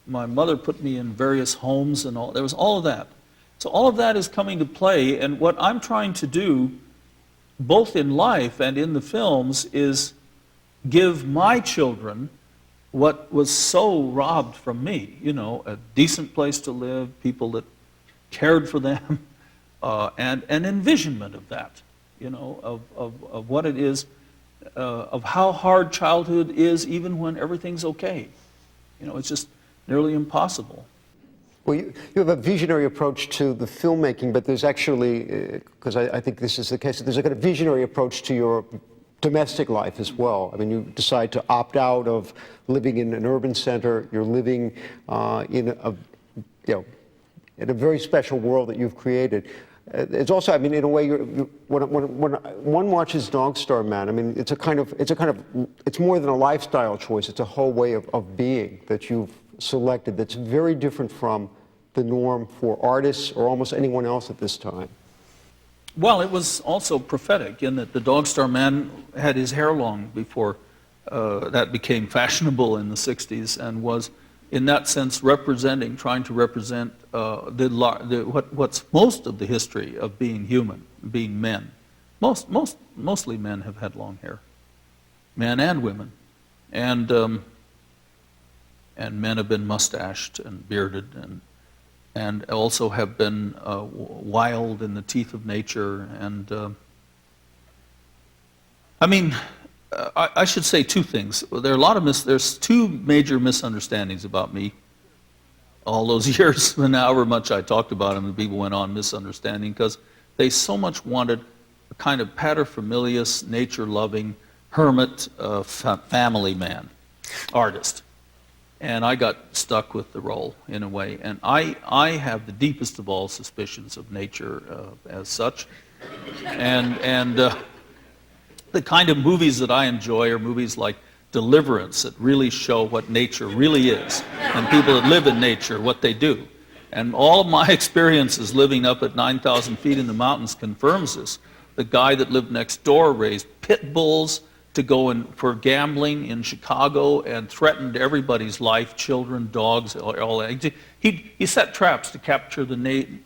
my mother put me in various homes and all. There was all of that. So all of that is coming to play, and what I'm trying to do, both in life and in the films, is give my children what was so robbed from me, you know, a decent place to live, people that cared for them, and an envisionment of that, you know, of what it is, of how hard childhood is even when everything's okay. You know, it's just nearly impossible. Well, you have a visionary approach to the filmmaking, but there's actually, because I think this is the case, there's a kind of visionary approach to your domestic life as well. I mean, you decide to opt out of living in an urban center. You're living in a, you know, in a very special world that you've created. It's also, I mean, in a way, when one watches Dog Star Man, I mean, it's more than a lifestyle choice. It's a whole way of being that you've selected that's very different from the norm for artists or almost anyone else at this time. Well, it was also prophetic in that the Dog Star Man had his hair long before that became fashionable in the 60s, and was, in that sense, trying to represent what's most of the history of being human, being men. Mostly men have had long hair, men and women, and men have been mustached and bearded, and also have been wild in the teeth of nature. And I mean, I should say two things. There's two major misunderstandings about me. All those years, and however much I talked about them, and people went on misunderstanding, because they so much wanted a kind of paterfamilias, nature-loving, hermit, family man, artist. And I got stuck with the role, in a way. And I have the deepest of all suspicions of nature as such. And the kind of movies that I enjoy are movies like Deliverance, that really show what nature really is, and people that live in nature, what they do. And all of my experiences living up at 9,000 feet in the mountains confirms this. The guy that lived next door raised pit bulls to go in for gambling in Chicago and threatened everybody's life, children, dogs, all that. He set traps to capture the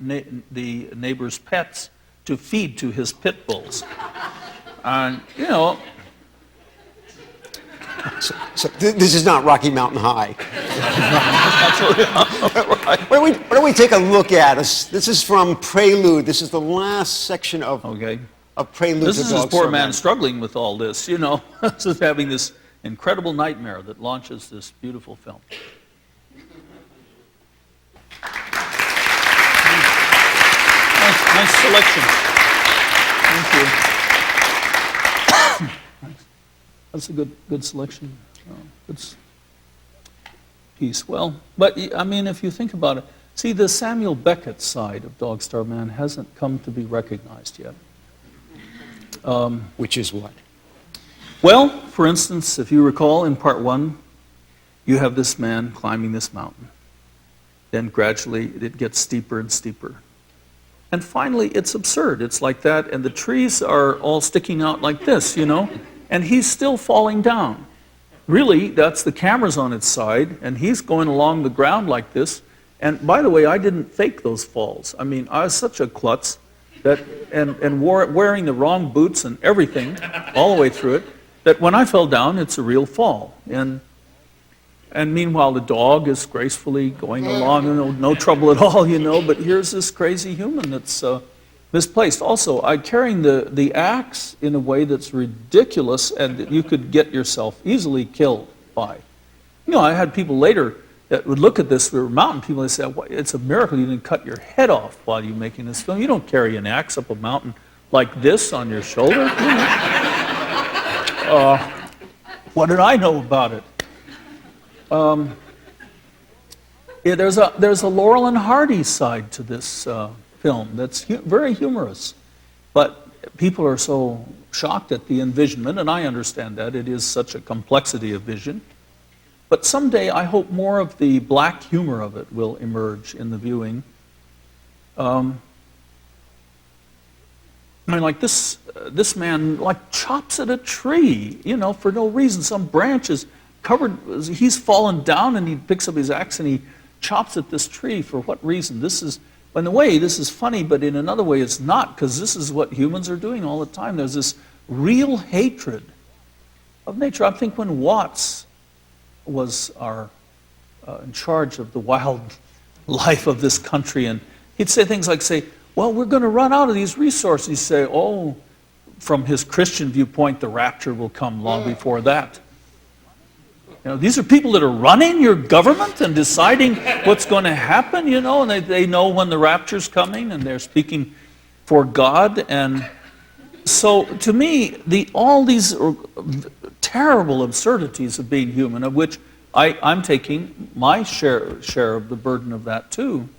neighbor's pets to feed to his pit bulls. And, you know... So this is not Rocky Mountain High. Right. Why don't we take a look at us? This is from Prelude. This is the last section of... Okay. A prelude this to is this Dog poor Star man struggling with all this, you know, just having this incredible nightmare that launches this beautiful film. Nice selection. Thank you. That's a good selection. Good piece. Well, but I mean, if you think about it, see, the Samuel Beckett side of Dog Star Man hasn't come to be recognized yet. Which is what? Well, for instance, if you recall in part one, you have this man climbing this mountain. Then gradually it gets steeper and steeper. And finally it's absurd. It's like that, and the trees are all sticking out like this, you know, and he's still falling down. Really, that's the camera's on its side, and he's going along the ground like this. And by the way, I didn't fake those falls. I mean, I was such a klutz that, and wearing the wrong boots and everything all the way through it, that when I fell down, it's a real fall. And meanwhile, the dog is gracefully going along, no trouble at all, you know, but here's this crazy human that's misplaced. Also, I'm carrying the axe in a way that's ridiculous and that you could get yourself easily killed by. You know, I had people later, that would look at this, we were mountain people, and say, well, it's a miracle you didn't cut your head off while you're making this film. You don't carry an axe up a mountain like this on your shoulder. What did I know about it? Yeah, there's a Laurel and Hardy side to this film that's very humorous, but people are so shocked at the envisionment, and I understand that. It is such a complexity of vision. But someday I hope more of the black humor of it will emerge in the viewing. I mean, like this man like chops at a tree, you know, for no reason. Some branch is covered, he's fallen down and he picks up his axe and he chops at this tree. For what reason? This is, in a way, this is funny, but in another way it's not, because this is what humans are doing all the time. There's this real hatred of nature. I think when Watts was in charge of the wild life of this country, and he'd say things like, well, we're going to run out of these resources. He'd say, oh, from his Christian viewpoint, the rapture will come long before that. You know, these are people that are running your government and deciding what's going to happen, you know, and they know when the rapture's coming, and they're speaking for God. And so, to me, all these terrible absurdities of being human, of which I'm taking my share of the burden of that too,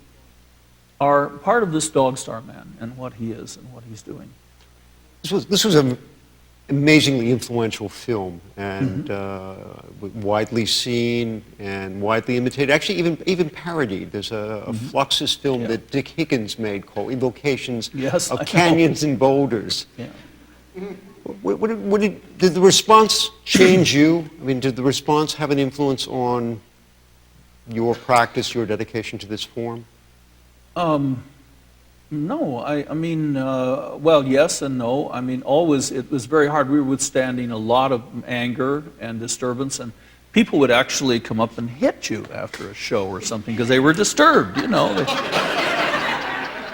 are part of this Dog Star Man and what he is and what he's doing. This was an amazingly influential film, and widely seen and widely imitated. Actually, even parodied. There's a Fluxus film that Dick Higgins made called "Evocations of Canyons and Boulders." Yeah. Did the response change you? I mean, did the response have an influence on your practice, your dedication to this form? No, I mean, well, yes and no. I mean, always, it was very hard. We were withstanding a lot of anger and disturbance, and people would actually come up and hit you after a show or something because they were disturbed, you know.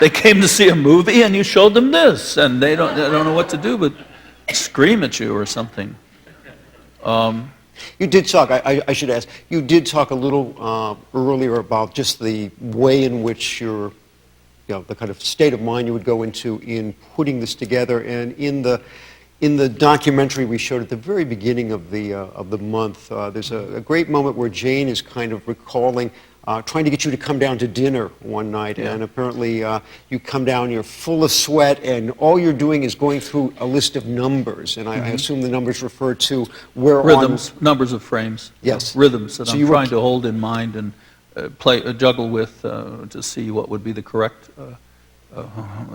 They came to see a movie and you showed them this, and they don't know what to do but scream at you or something. You did talk, I should ask, you did talk a little earlier about just the way in which the kind of state of mind you would go into in putting this together. And in the documentary we showed at the very beginning of the month, there's a great moment where Jane is kind of recalling trying to get you to come down to dinner one night, and apparently you come down, you're full of sweat, and all you're doing is going through a list of numbers, and I assume the numbers refer to where rhythms, numbers of frames. Yes. Rhythms that I'm trying to hold in mind and juggle with to see what would be the correct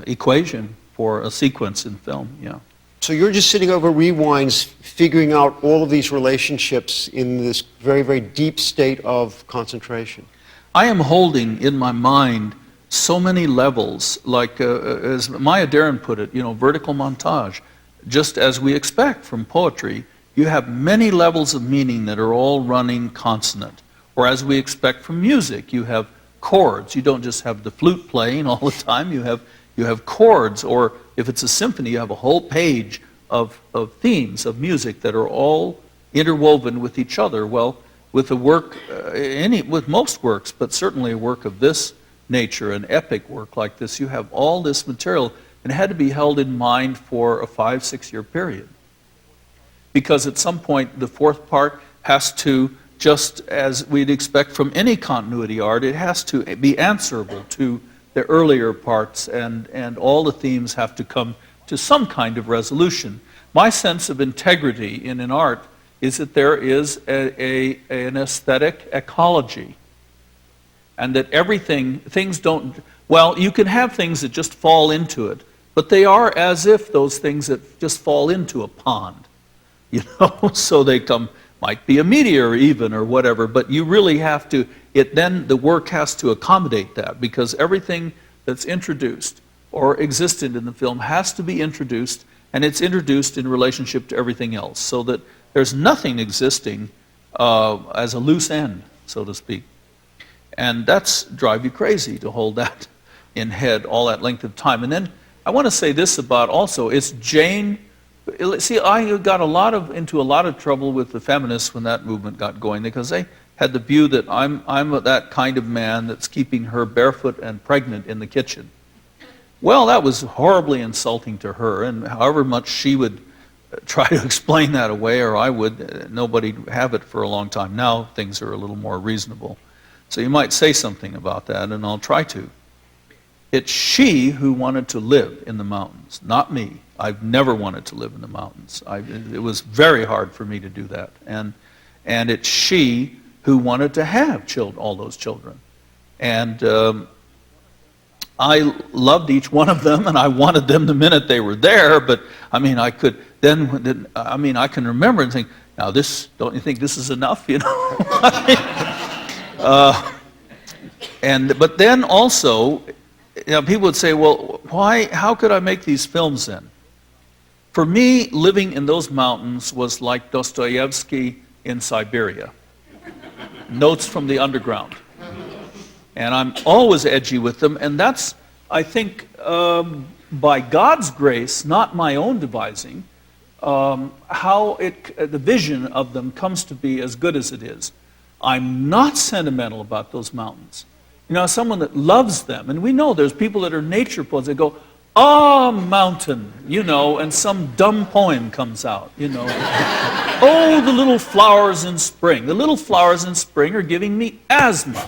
equation for a sequence in film, yeah. So you're just sitting over rewinds, figuring out all of these relationships in this very, very deep state of concentration. I am holding in my mind so many levels, like as Maya Deren put it, you know, vertical montage. Just as we expect from poetry, you have many levels of meaning that are all running consonant. Or as we expect from music, you have chords. You don't just have the flute playing all the time, you have chords. Or if it's a symphony, you have a whole page of themes of music that are all interwoven with each other. Well, with a work, with most works, but certainly a work of this nature, an epic work like this, you have all this material, and it had to be held in mind for a 5-6 year period. Because at some point, the fourth part has to, just as we'd expect from any continuity art, it has to be answerable to the earlier parts, and all the themes have to come to some kind of resolution. My sense of integrity in an art is that there is an aesthetic ecology, and that things don't, well, you can have things that just fall into it, but they are as if those things that just fall into a pond, you know, so they might be a meteor even or whatever, but you really have to, then the work has to accommodate that, because everything that's introduced or existed in the film has to be introduced, and it's introduced in relationship to everything else, so that there's nothing existing as a loose end, so to speak. And that's drive you crazy to hold that in head all that length of time. And then I want to say this about also, it's Jane. See, I got into a lot of trouble with the feminists when that movement got going, because had the view that I'm that kind of man that's keeping her barefoot and pregnant in the kitchen. Well, that was horribly insulting to her, and however much she would try to explain that away, or I would, nobody'd have it for a long time. Now things are a little more reasonable. So you might say something about that, and I'll try to. It's she who wanted to live in the mountains, not me. I've never wanted to live in the mountains. It was very hard for me to do that. And it's she who wanted to have all those children. And I loved each one of them, and I wanted them the minute they were there, but I mean, I can remember and think, now this, don't you think this is enough, you know? But then also, you know, people would say, well, how could I make these films then? For me, living in those mountains was like Dostoevsky in Siberia. Notes from the underground. And I'm always edgy with them, and that's, I think, by God's grace, not my own devising, how the vision of them comes to be as good as it is. I'm not sentimental about those mountains. You know, someone that loves them, and we know there's people that are nature poets that go, "Ah, mountain," you know, and some dumb poem comes out, you know. "Oh, the little flowers in spring. The little flowers in spring are giving me asthma."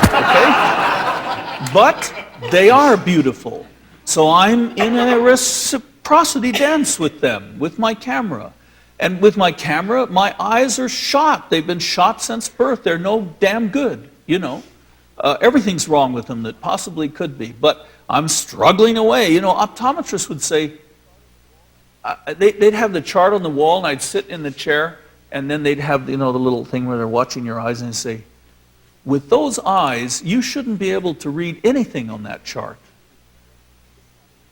Okay? But they are beautiful. So I'm in a reciprocity dance with them, with my camera. And with my camera, my eyes are shot. They've been shot since birth. They're no damn good, you know. Everything's wrong with them that possibly could be. But I'm struggling away. You know, optometrists would say, they'd have the chart on the wall, and I'd sit in the chair, and then they'd have, you know, the little thing where they're watching your eyes, and they'd say, with those eyes, you shouldn't be able to read anything on that chart.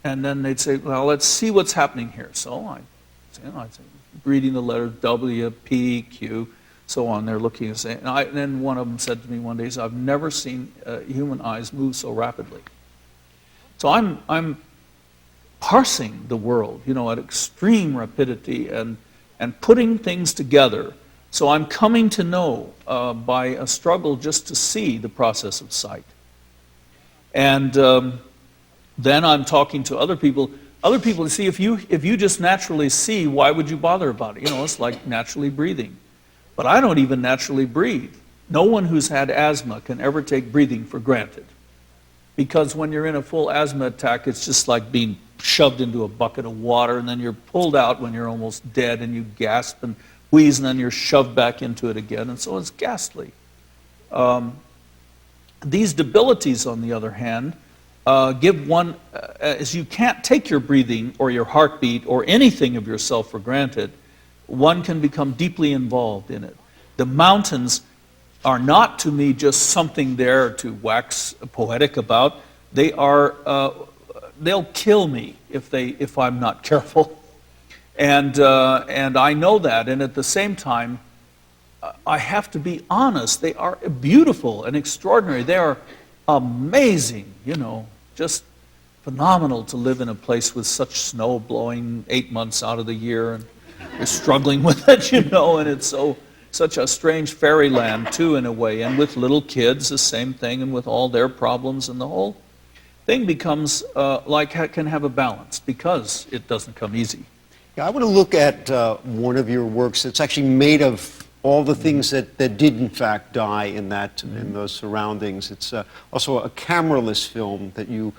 And then they'd say, well, let's see what's happening here. So I'd say, reading the letters W, P, Q, so on. They're looking and saying, and then one of them said to me one day, I've never seen human eyes move so rapidly. So I'm parsing the world, you know, at extreme rapidity and putting things together. So I'm coming to know by a struggle just to see the process of sight. And then I'm talking to other people. Other people see, if you just naturally see, why would you bother about it? You know, it's like naturally breathing. But I don't even naturally breathe. No one who's had asthma can ever take breathing for granted. Because when you're in a full asthma attack, it's just like being shoved into a bucket of water, and then you're pulled out when you're almost dead, and you gasp and wheeze, and then you're shoved back into it again, and so it's ghastly. These debilities, on the other hand, give one, as you can't take your breathing or your heartbeat or anything of yourself for granted, one can become deeply involved in it. The mountains are not to me just something there to wax poetic about. They are, they'll kill me if I'm not careful. And I know that, and at the same time, I have to be honest. They are beautiful and extraordinary. They are amazing, you know, just phenomenal to live in a place with such snow blowing 8 months out of the year, and you're struggling with it, you know, and it's such a strange fairyland too, in a way. And with little kids, the same thing, and with all their problems, and the whole thing becomes can have a balance, because it doesn't come easy. Yeah, I want to look at one of your works that's actually made of all the things that did in fact die in those surroundings. It's also a cameraless film that you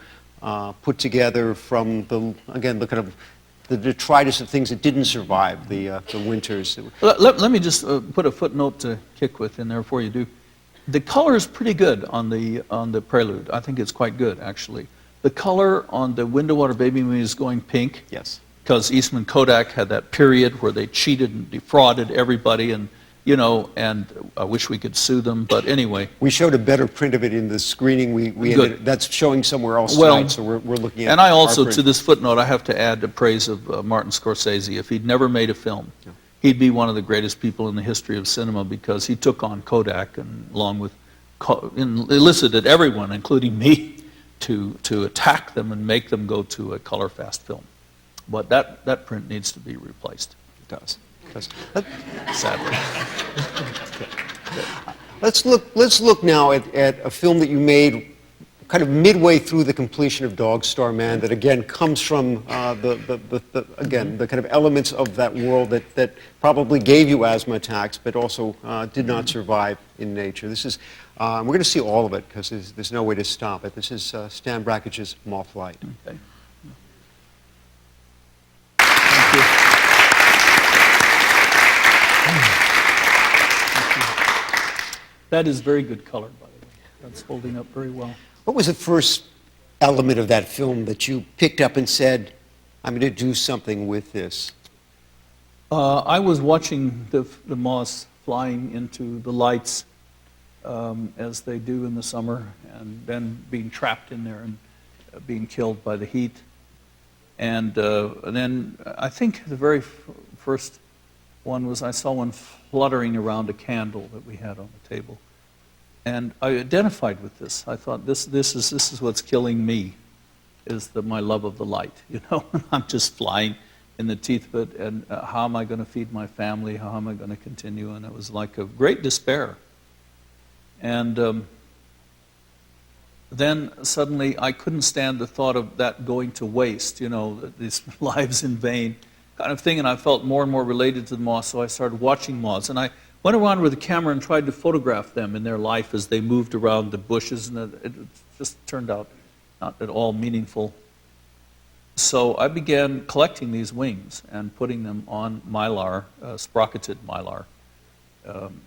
put together from the kind of the detritus of things that didn't survive the winters. Let me just put a footnote to kick with in there before you do. The color is pretty good on the Prelude. I think it's quite good, actually. The color on the Window Water Baby Me is going pink. Yes. Because Eastman Kodak had that period where they cheated and defrauded everybody, and you know, and I wish we could sue them, but anyway. We showed a better print of it in the screening. That's showing somewhere else tonight, so we're looking at. And I also, to this footnote, I have to add the praise of Martin Scorsese. If he'd never made a film, he'd be one of the greatest people in the history of cinema, because he took on Kodak, and along with elicited everyone, including me, to attack them and make them go to a color fast film. But that print needs to be replaced. It does. Sadly. Let's look now at a film that you made kind of midway through the completion of Dog Star Man, that again comes from the kind of elements of that world that probably gave you asthma attacks, but also did not survive in nature. This is we're going to see all of it because there's no way to stop it. This is Stan Brakhage's Mothlight. Okay. Thank you. That is very good color, by the way. That's holding up very well. What was the first element of that film that you picked up and said, I'm going to do something with this? I was watching the moths flying into the lights as they do in the summer, and then being trapped in there and being killed by the heat. And then I think the very first one was I saw one fluttering around a candle that we had on the table. And I identified with this. I thought, this is what's killing me, is my love of the light. You know, I'm just flying in the teeth of it, and how am I going to feed my family? How am I going to continue? And it was like a great despair. And then suddenly I couldn't stand the thought of that going to waste, you know, these lives in vain kind of thing. And I felt more and more related to the moths, so I started watching moths. And I went around with a camera and tried to photograph them in their life as they moved around the bushes, and it just turned out not at all meaningful. So I began collecting these wings and putting them on mylar, sprocketed mylar,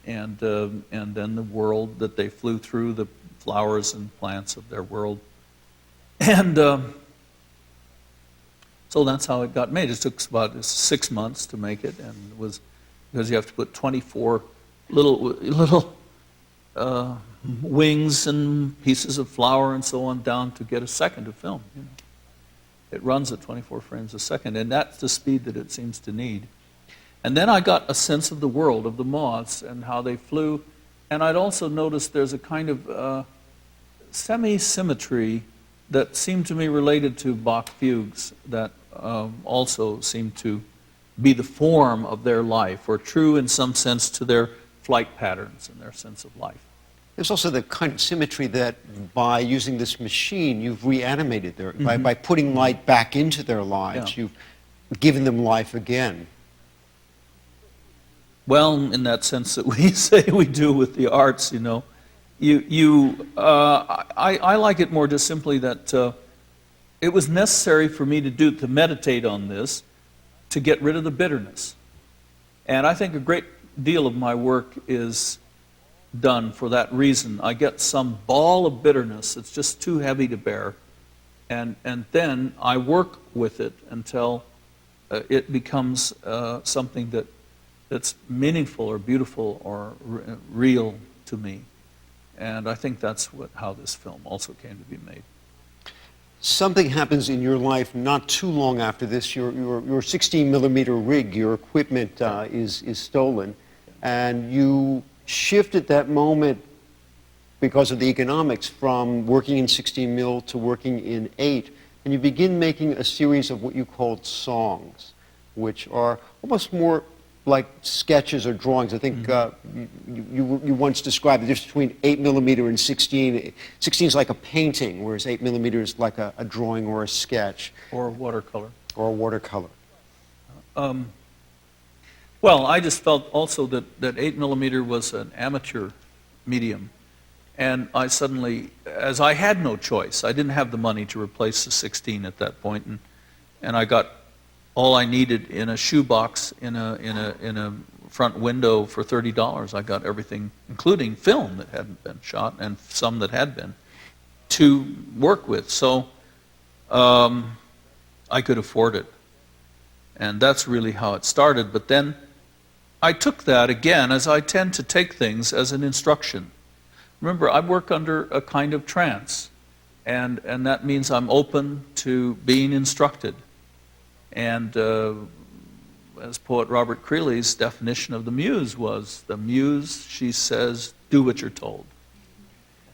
and then the world that they flew through, the flowers and plants of their world. And so that's how it got made. It took about 6 months to make it, and it was because you have to put 24 little wings and pieces of flower and so on down to get a second of film. You know. It runs at 24 frames a second, and that's the speed that it seems to need. And then I got a sense of the world, of the moths and how they flew, and I'd also noticed there's a kind of semi-symmetry that seemed to me related to Bach fugues that also seemed to be the form of their life, or true in some sense to their flight patterns and their sense of life. There's also the kind of symmetry that by using this machine, you've reanimated their, by putting light back into their lives, you've given them life again. Well, in that sense that we say we do with the arts, you know. I like it more just simply that it was necessary for me to meditate on this, to get rid of the bitterness. And I think a great deal of my work is done for that reason. I get some ball of bitterness that's just too heavy to bear, and then I work with it until it becomes something that's meaningful or beautiful or real to me. And I think that's how this film also came to be made. Something happens in your life not too long after this. Your 16 millimeter rig, your equipment is stolen, and you shift at that moment because of the economics from working in 16 mil to working in 8, and you begin making a series of what you called songs, which are almost more like sketches or drawings. I think you once described the difference between 8 millimeter and 16. 16 is like a painting, whereas 8 millimeter is like a drawing or a sketch. Or a watercolor. Or a watercolor. Well, I just felt also that 8 millimeter was an amateur medium. And I suddenly, as I had no choice, I didn't have the money to replace the 16 at that point, and I got all I needed in a shoebox in a front window for $30. I got everything, including film that hadn't been shot and some that had been, to work with. So I could afford it. And that's really how it started. But then I took that again, as I tend to take things, as an instruction. Remember, I work under a kind of trance, and that means I'm open to being instructed. And as poet Robert Creeley's definition of the muse was, the muse, she says, do what you're told.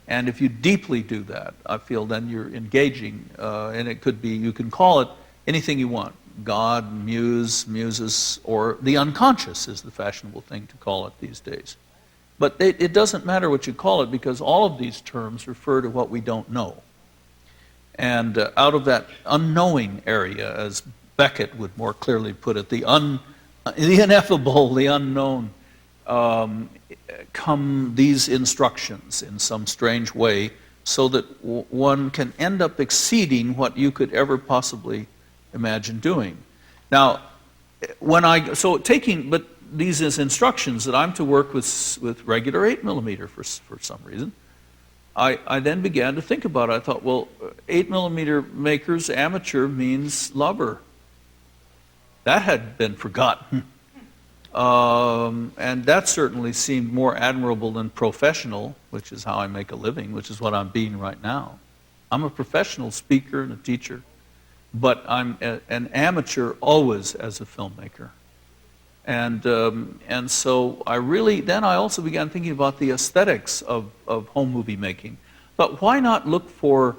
And if you deeply do that, I feel then you're engaging, and it could be, you can call it anything you want. God, muse, muses, or the unconscious is the fashionable thing to call it these days. But it doesn't matter what you call it, because all of these terms refer to what we don't know. And out of that unknowing area, as Beckett would more clearly put it, the ineffable, the unknown, come these instructions in some strange way, so that one can end up exceeding what you could ever possibly imagine doing. Now, but these as instructions that I'm to work with regular 8mm for some reason, I then began to think about it. I thought, well, 8mm makers, amateur means lover. That had been forgotten. And that certainly seemed more admirable than professional, which is how I make a living, which is what I'm being right now. I'm a professional speaker and a teacher, but I'm an amateur always as a filmmaker. And so then I also began thinking about the aesthetics of home movie making. But why not look for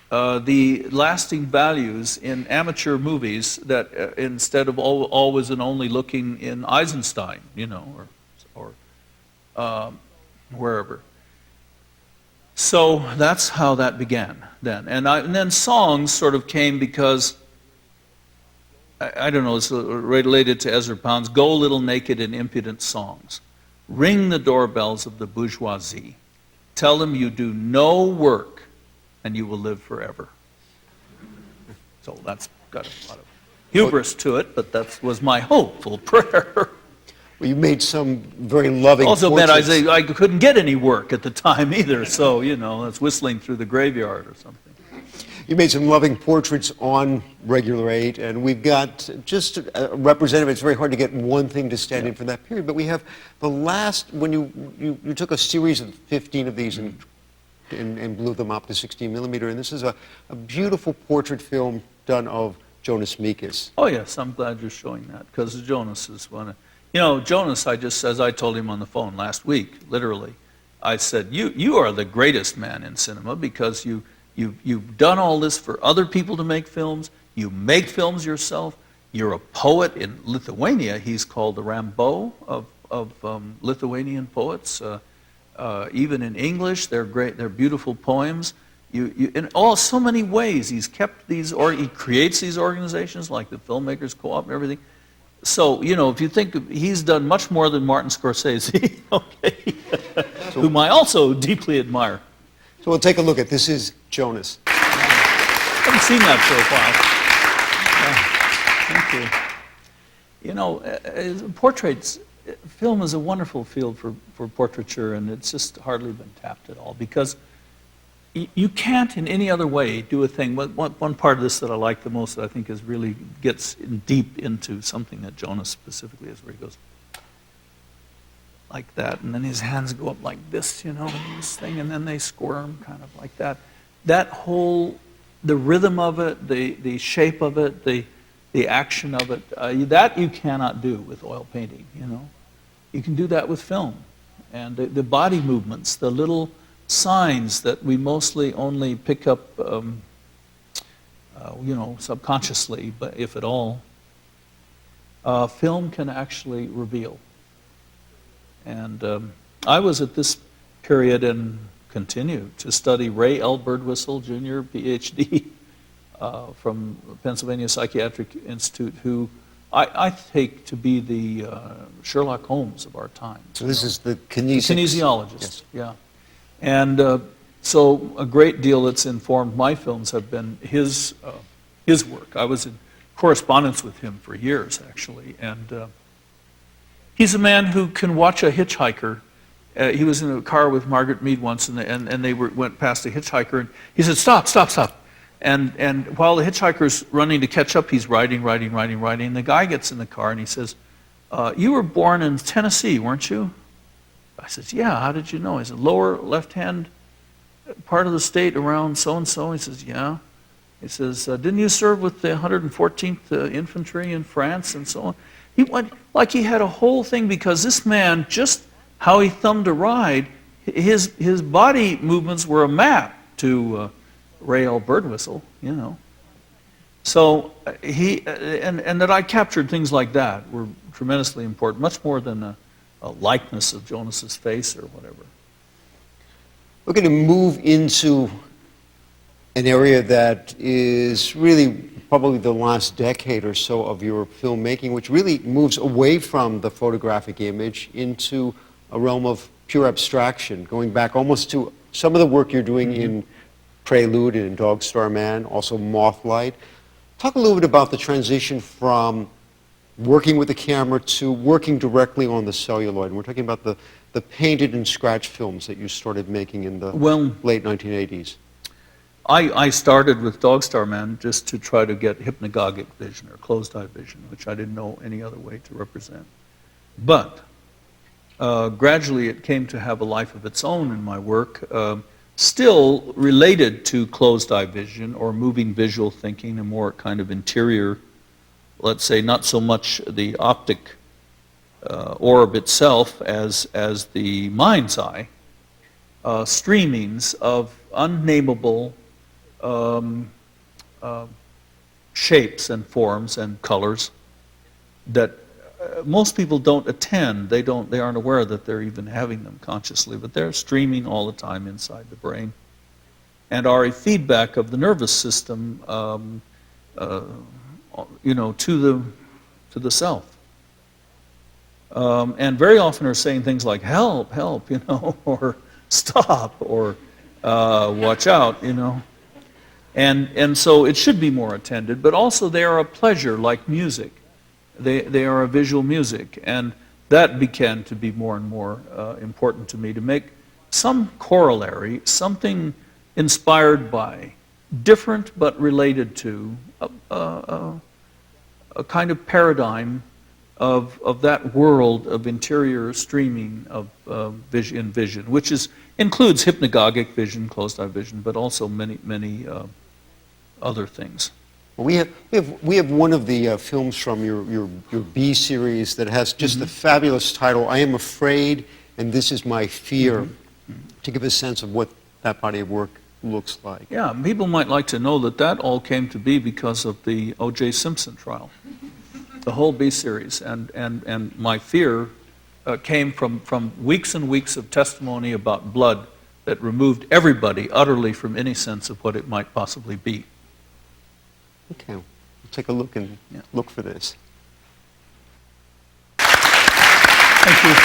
the lasting values in amateur movies that instead of always and only looking in Eisenstein, or wherever. So that's how that began then. And then songs sort of came because, I don't know, it's related to Ezra Pound's Go Little Naked and Impudent Songs. Ring the doorbells of the bourgeoisie. Tell them you do no work and you will live forever. So that's got a lot of hubris to it, but that was my hopeful prayer. Well, you made some very loving also portraits. meant I couldn't get any work at the time either, so, that's whistling through the graveyard or something. You made some loving portraits on Regular 8, and we've got just a representative. It's very hard to get one thing to stand in for that period, but we have the last, when you took a series of 15 of these and blew them up to 16mm, and this is a beautiful portrait film done of Jonas Mekas. Oh yes, I'm glad you're showing that, because Jonas is one of, Jonas, as I told him on the phone last week, literally, I said, you are the greatest man in cinema, because you've done all this for other people to make films. You make films yourself. You're a poet. In Lithuania, he's called the Rimbaud of Lithuanian poets. Even in English, they're great. They're beautiful poems. In so many ways, he's kept these, or he creates these organizations like the Filmmakers Co-op and everything. So, if you think he's done much more than Martin Scorsese, okay, whom I also deeply admire. So we'll take a look at this. Is Jonas. I haven't seen that for a while. Thank you. Portraits, film is a wonderful field for portraiture, and it's just hardly been tapped at all, because you can't in any other way do a thing. One part of this that I like the most, that I think really gets deep into something that Jonas specifically is, where he goes like that, and then his hands go up like this, this thing, and then they squirm kind of like that. That whole, the rhythm of it, the shape of it, the action of it, that you cannot do with oil painting, You can do that with film. And the body movements, the little signs that we mostly only pick up, subconsciously, but if at all, film can actually reveal. And I was at this period and continue to study Ray L. Birdwhistle, Jr., Ph.D., from Pennsylvania Psychiatric Institute, who I take to be the Sherlock Holmes of our time. So this is the kinesiologist. Yes. Yeah. And so a great deal that's informed my films have been his work. I was in correspondence with him for years, actually, and he's a man who can watch a hitchhiker. He was in a car with Margaret Mead once, and they went past a hitchhiker, and he said, "Stop, stop, stop." And while the hitchhiker's running to catch up, he's riding. And the guy gets in the car, and he says, "You were born in Tennessee, weren't you?" I said, "Yeah, how did you know?" He said, "Lower left-hand part of the state around so-and-so." He says, "Yeah." He says, "Didn't you serve with the 114th Infantry in France and so on?" He went like he had a whole thing, because this man, just how he thumbed a ride, his body movements were a map to Ray L. Birdwhistle, So and that I captured things like that were tremendously important, much more than a likeness of Jonas's face or whatever. We're going to move into an area that is really probably the last decade or so of your filmmaking, which really moves away from the photographic image into a realm of pure abstraction, going back almost to some of the work you're doing in Prelude and in Dog Star Man, also Mothlight. Talk a little bit about the transition from working with the camera to working directly on the celluloid. And we're talking about the painted and scratch films that you started making in the late 1980s. I started with Dog Star Man just to try to get hypnagogic vision or closed-eye vision, which I didn't know any other way to represent. But gradually it came to have a life of its own in my work, still related to closed-eye vision or moving visual thinking, a more kind of interior, let's say, not so much the optic orb itself as the mind's eye, streamings of unnameable shapes and forms and colors that most people don't attend. They aren't aware that they're even having them consciously, but they're streaming all the time inside the brain and are a feedback of the nervous system, you know, to the self. And very often are saying things like "help, help," you know, or "stop," or "watch out," you know. And so it should be more attended, but also they are a pleasure, like music. They are a visual music, and that began to be more and more important to me, to make some corollary, something inspired by, different but related to, a kind of paradigm of that world of interior streaming of vision, which includes hypnagogic vision, closed-eye vision, but also many other things. Well, we have one of the films from your B series that has just the fabulous title, "I Am Afraid and This Is My Fear," to give a sense of what that body of work looks like. Yeah, people might like to know that all came to be because of the O.J. Simpson trial, the whole B series, and my fear came from weeks and weeks of testimony about blood that removed everybody utterly from any sense of what it might possibly be. Okay, we'll take a look and look for this. Thank you.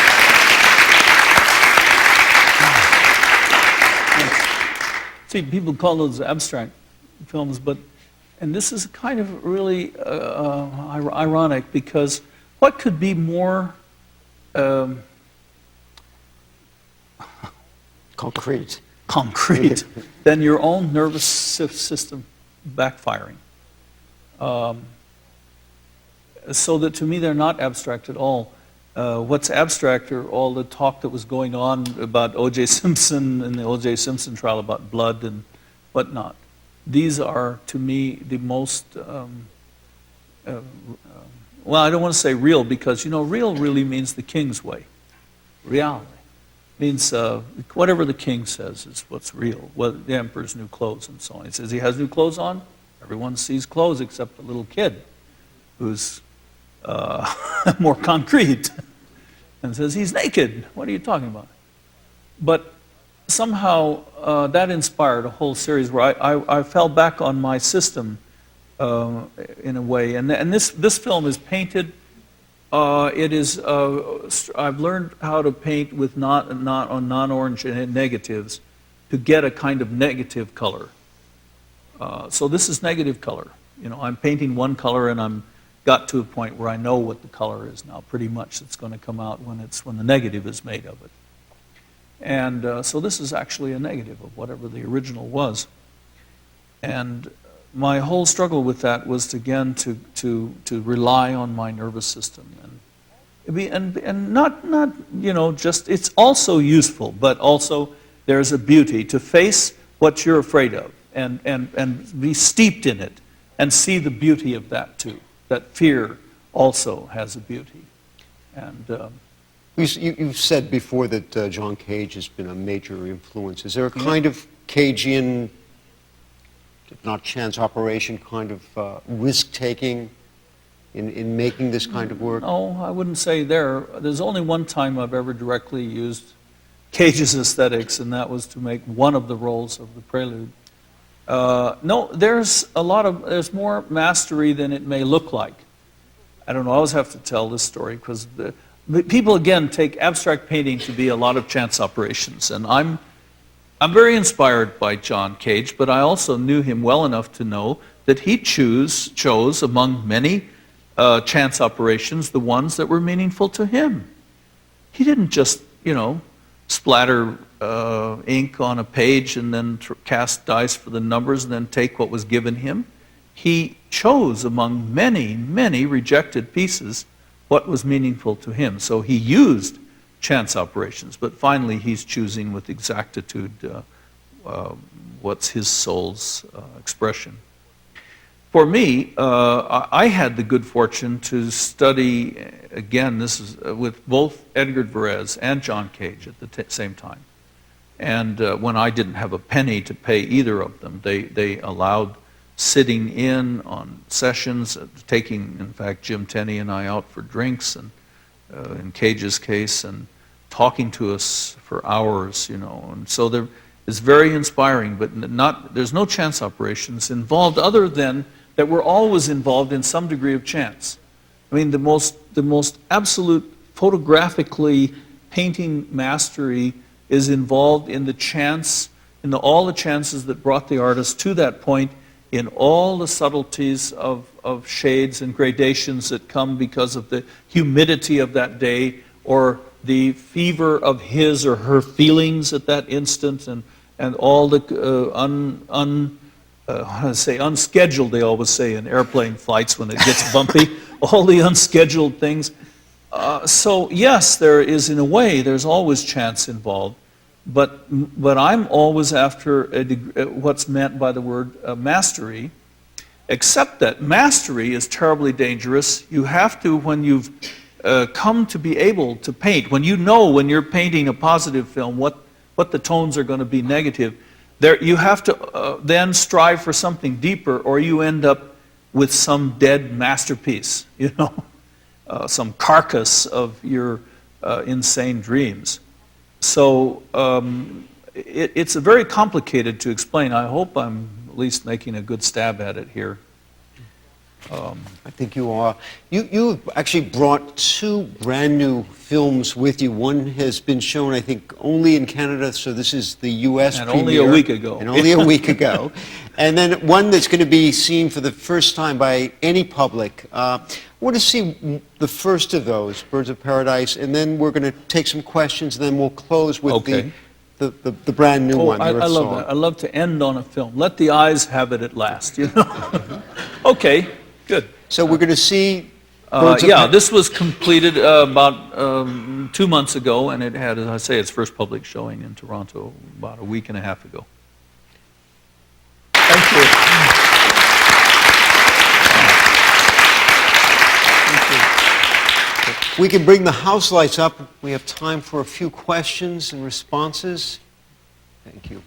See, people call those abstract films, and this is kind of really ironic, because what could be more concrete than your own nervous system backfiring? So that to me they're not abstract at all. What's abstract are all the talk that was going on about O.J. Simpson and the O.J. Simpson trial about blood and whatnot. These are, to me, the most, well, I don't want to say real, because, you know, real really means the king's way. Reality means whatever the king says is what's real. Well, the emperor's new clothes and so on. He says he has new clothes on. Everyone sees clothes except the little kid, who's more concrete, and says he's naked. What are you talking about? But somehow that inspired a whole series where I fell back on my system in a way. And this film is painted. It is. I've learned how to paint with non-orange negatives to get a kind of negative color. So this is negative color. You know, I'm painting one color, and I'm got to a point where I know what the color is now, pretty much. It's going to come out when the negative is made of it. And so this is actually a negative of whatever the original was. And my whole struggle with that was again to rely on my nervous system and not you know, just, it's also useful, but also there's a beauty to face what you're afraid of. And be steeped in it and see the beauty of that too. That fear also has a beauty. And you've said before that John Cage has been a major influence. Is there a kind of Cagean, if not chance operation, kind of risk-taking in making this kind of work? No, I wouldn't say there. There's only one time I've ever directly used Cage's aesthetics, and that was to make one of the roles of the Prelude. No, there's more mastery than it may look like. I don't know, I always have to tell this story because people, again, take abstract painting to be a lot of chance operations, and I'm very inspired by John Cage, but I also knew him well enough to know that he chose among many chance operations the ones that were meaningful to him. He didn't just, splatter ink on a page and then cast dice for the numbers and then take what was given him. He chose among many, many rejected pieces what was meaningful to him. So he used chance operations, but finally he's choosing with exactitude what's his soul's expression. For me, I had the good fortune to study, again, this is with both Edgar Varese and John Cage at the same time. And when I didn't have a penny to pay either of them, they allowed sitting in on sessions, taking, in fact, Jim Tenney and I out for drinks, and in Cage's case, and talking to us for hours, And so there is very inspiring, but there's no chance operations involved other than that we're always involved in some degree of chance. I mean, the most absolute photographically painting mastery is involved in the chance, in all the chances that brought the artist to that point, in all the subtleties of shades and gradations that come because of the humidity of that day, or the fever of his or her feelings at that instant, and all the unscheduled, they always say in airplane flights when it gets bumpy, all the unscheduled things. So yes, there is, in a way, there's always chance involved, but I'm always after what's meant by the word mastery, except that mastery is terribly dangerous. You have to, when you've come to be able to paint, when you're painting a positive film, what the tones are going to be negative, you have to then strive for something deeper, or you end up with some dead masterpiece, some carcass of your insane dreams. So it's very complicated to explain. I hope I'm at least making a good stab at it here. I think you are. You actually brought two brand new films with you. One has been shown, I think, only in Canada, so this is the U.S. And premiere. only a week ago. And only a week ago. And then one that's going to be seen for the first time by any public. I want to see the first of those, Birds of Paradise, and then we're going to take some questions, and then we'll close with the brand new one. I love that. I love to end on a film. Let the eyes have it at last, Okay, good. So we're going to see... this was completed about 2 months ago, and it had, as I say, its first public showing in Toronto about a week and a half ago. Thank you. We can bring the house lights up. We have time for a few questions and responses. Thank you.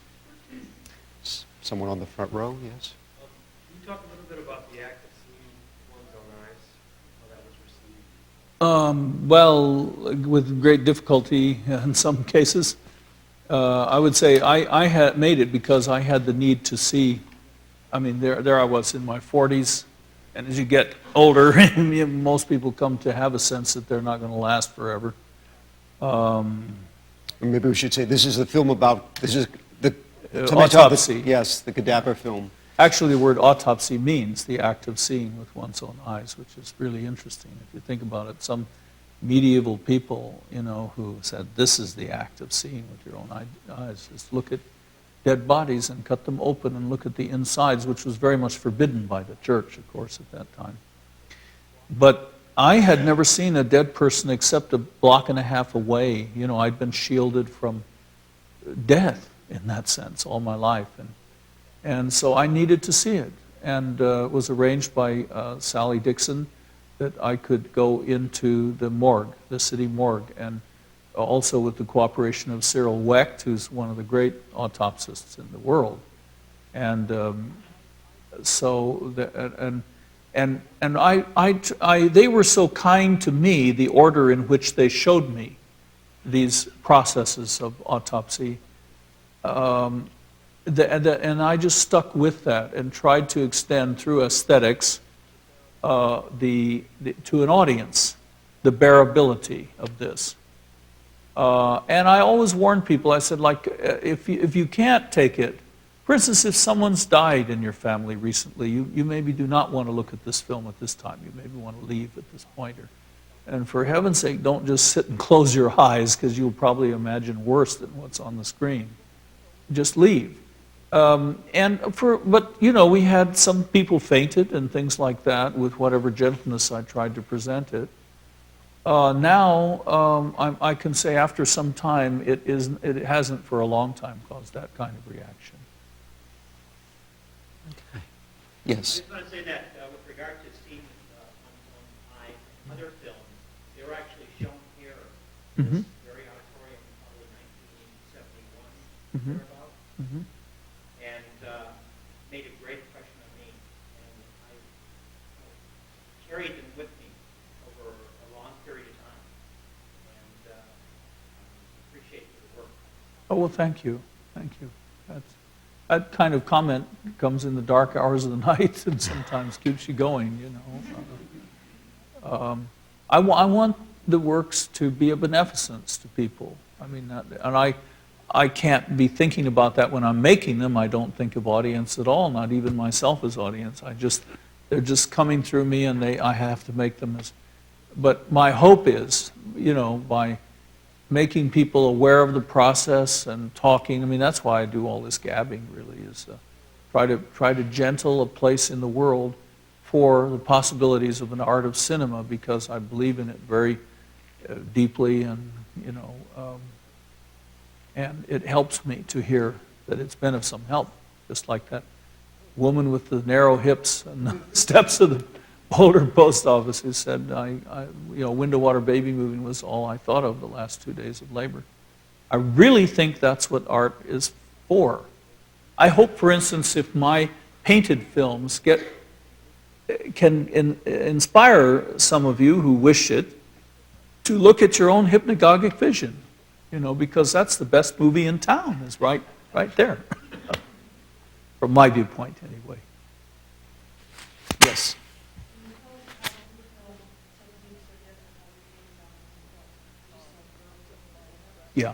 Someone on the front row, yes? Can you talk a little bit about the act of seeing one's own eyes, how that was received? Well, with great difficulty in some cases. I would say I had made it because I had the need to see. I mean, there I was in my 40s, and as you get older, most people come to have a sense that they're not going to last forever. Maybe we should say this is the film about, this is the autopsy. Yes, the cadaver film. Actually, the word autopsy means the act of seeing with one's own eyes, which is really interesting. If you think about it, some medieval people, who said this is the act of seeing with your own eyes, is look at dead bodies and cut them open and look at the insides, which was very much forbidden by the church, of course, at that time. But I had never seen a dead person except a block and a half away. I'd been shielded from death in that sense all my life. And so I needed to see it. And it was arranged by Sally Dixon that I could go into the morgue, the city morgue, and also with the cooperation of Cyril Wecht, who's one of the great autopsists in the world. And they were so kind to me, the order in which they showed me these processes of autopsy, and I just stuck with that and tried to extend through aesthetics to an audience the bearability of this. And I always warn people, I said, like, if you can't take it, for instance, if someone's died in your family recently, you maybe do not want to look at this film at this time. You maybe want to leave at this point. And for heaven's sake, don't just sit and close your eyes, because you'll probably imagine worse than what's on the screen. Just leave. But you know, we had some people fainted and things like that with whatever gentleness I tried to present it. Now, I can say after some time, it hasn't for a long time caused that kind of reaction. Yes. I just want to say that with regard to scenes on my other films, they were actually shown here in this very auditorium, probably 1971, thereabouts, and made a great impression on me. And I carried them with me over a long period of time, and appreciate the work. Oh, well, thank you. Thank you. That kind of comment comes in the dark hours of the night and sometimes keeps you going, you know. I want the works to be a beneficence to people. I mean, and I can't be thinking about that when I'm making them. I don't think of audience at all, not even myself as audience. They're just coming through me, and I have to make them as. But my hope is, you know, by making people aware of the process and talking. I mean, that's why I do all this gabbing, really, is try to gentle a place in the world for the possibilities of an art of cinema, because I believe in it very deeply, and you know, and it helps me to hear that it's been of some help, just like that woman with the narrow hips and the steps of the Boulder post office who said, you know, window water baby moving was all I thought of the last 2 days of labor. I really think that's what art is for. I hope, for instance, if my painted films can inspire some of you who wish it to look at your own hypnagogic vision, you know, because that's the best movie in town, is right there, from my viewpoint anyway. Yes. Yeah.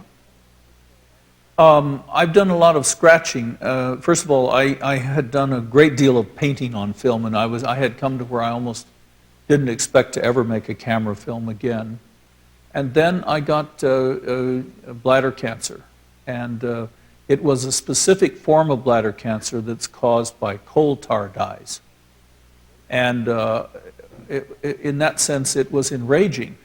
I've done a lot of scratching. First of all, I had done a great deal of painting on film, and I had come to where I almost didn't expect to ever make a camera film again. And then I got bladder cancer, and it was a specific form of bladder cancer that's caused by coal tar dyes. And in that sense, it was enraging.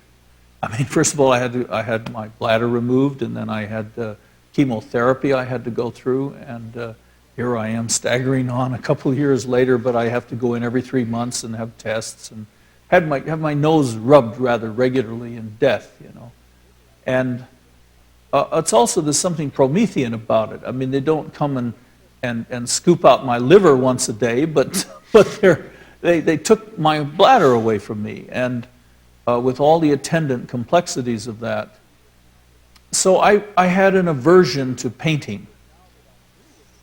I mean, first of all, I had my bladder removed, and then I had chemotherapy I had to go through, and here I am staggering on a couple of years later, but I have to go in every 3 months and have tests, and have my nose rubbed rather regularly in death, you know. And it's also, there's something Promethean about it. I mean, they don't come and scoop out my liver once a day, but they took my bladder away from me, and with all the attendant complexities of that. So I had an aversion to painting.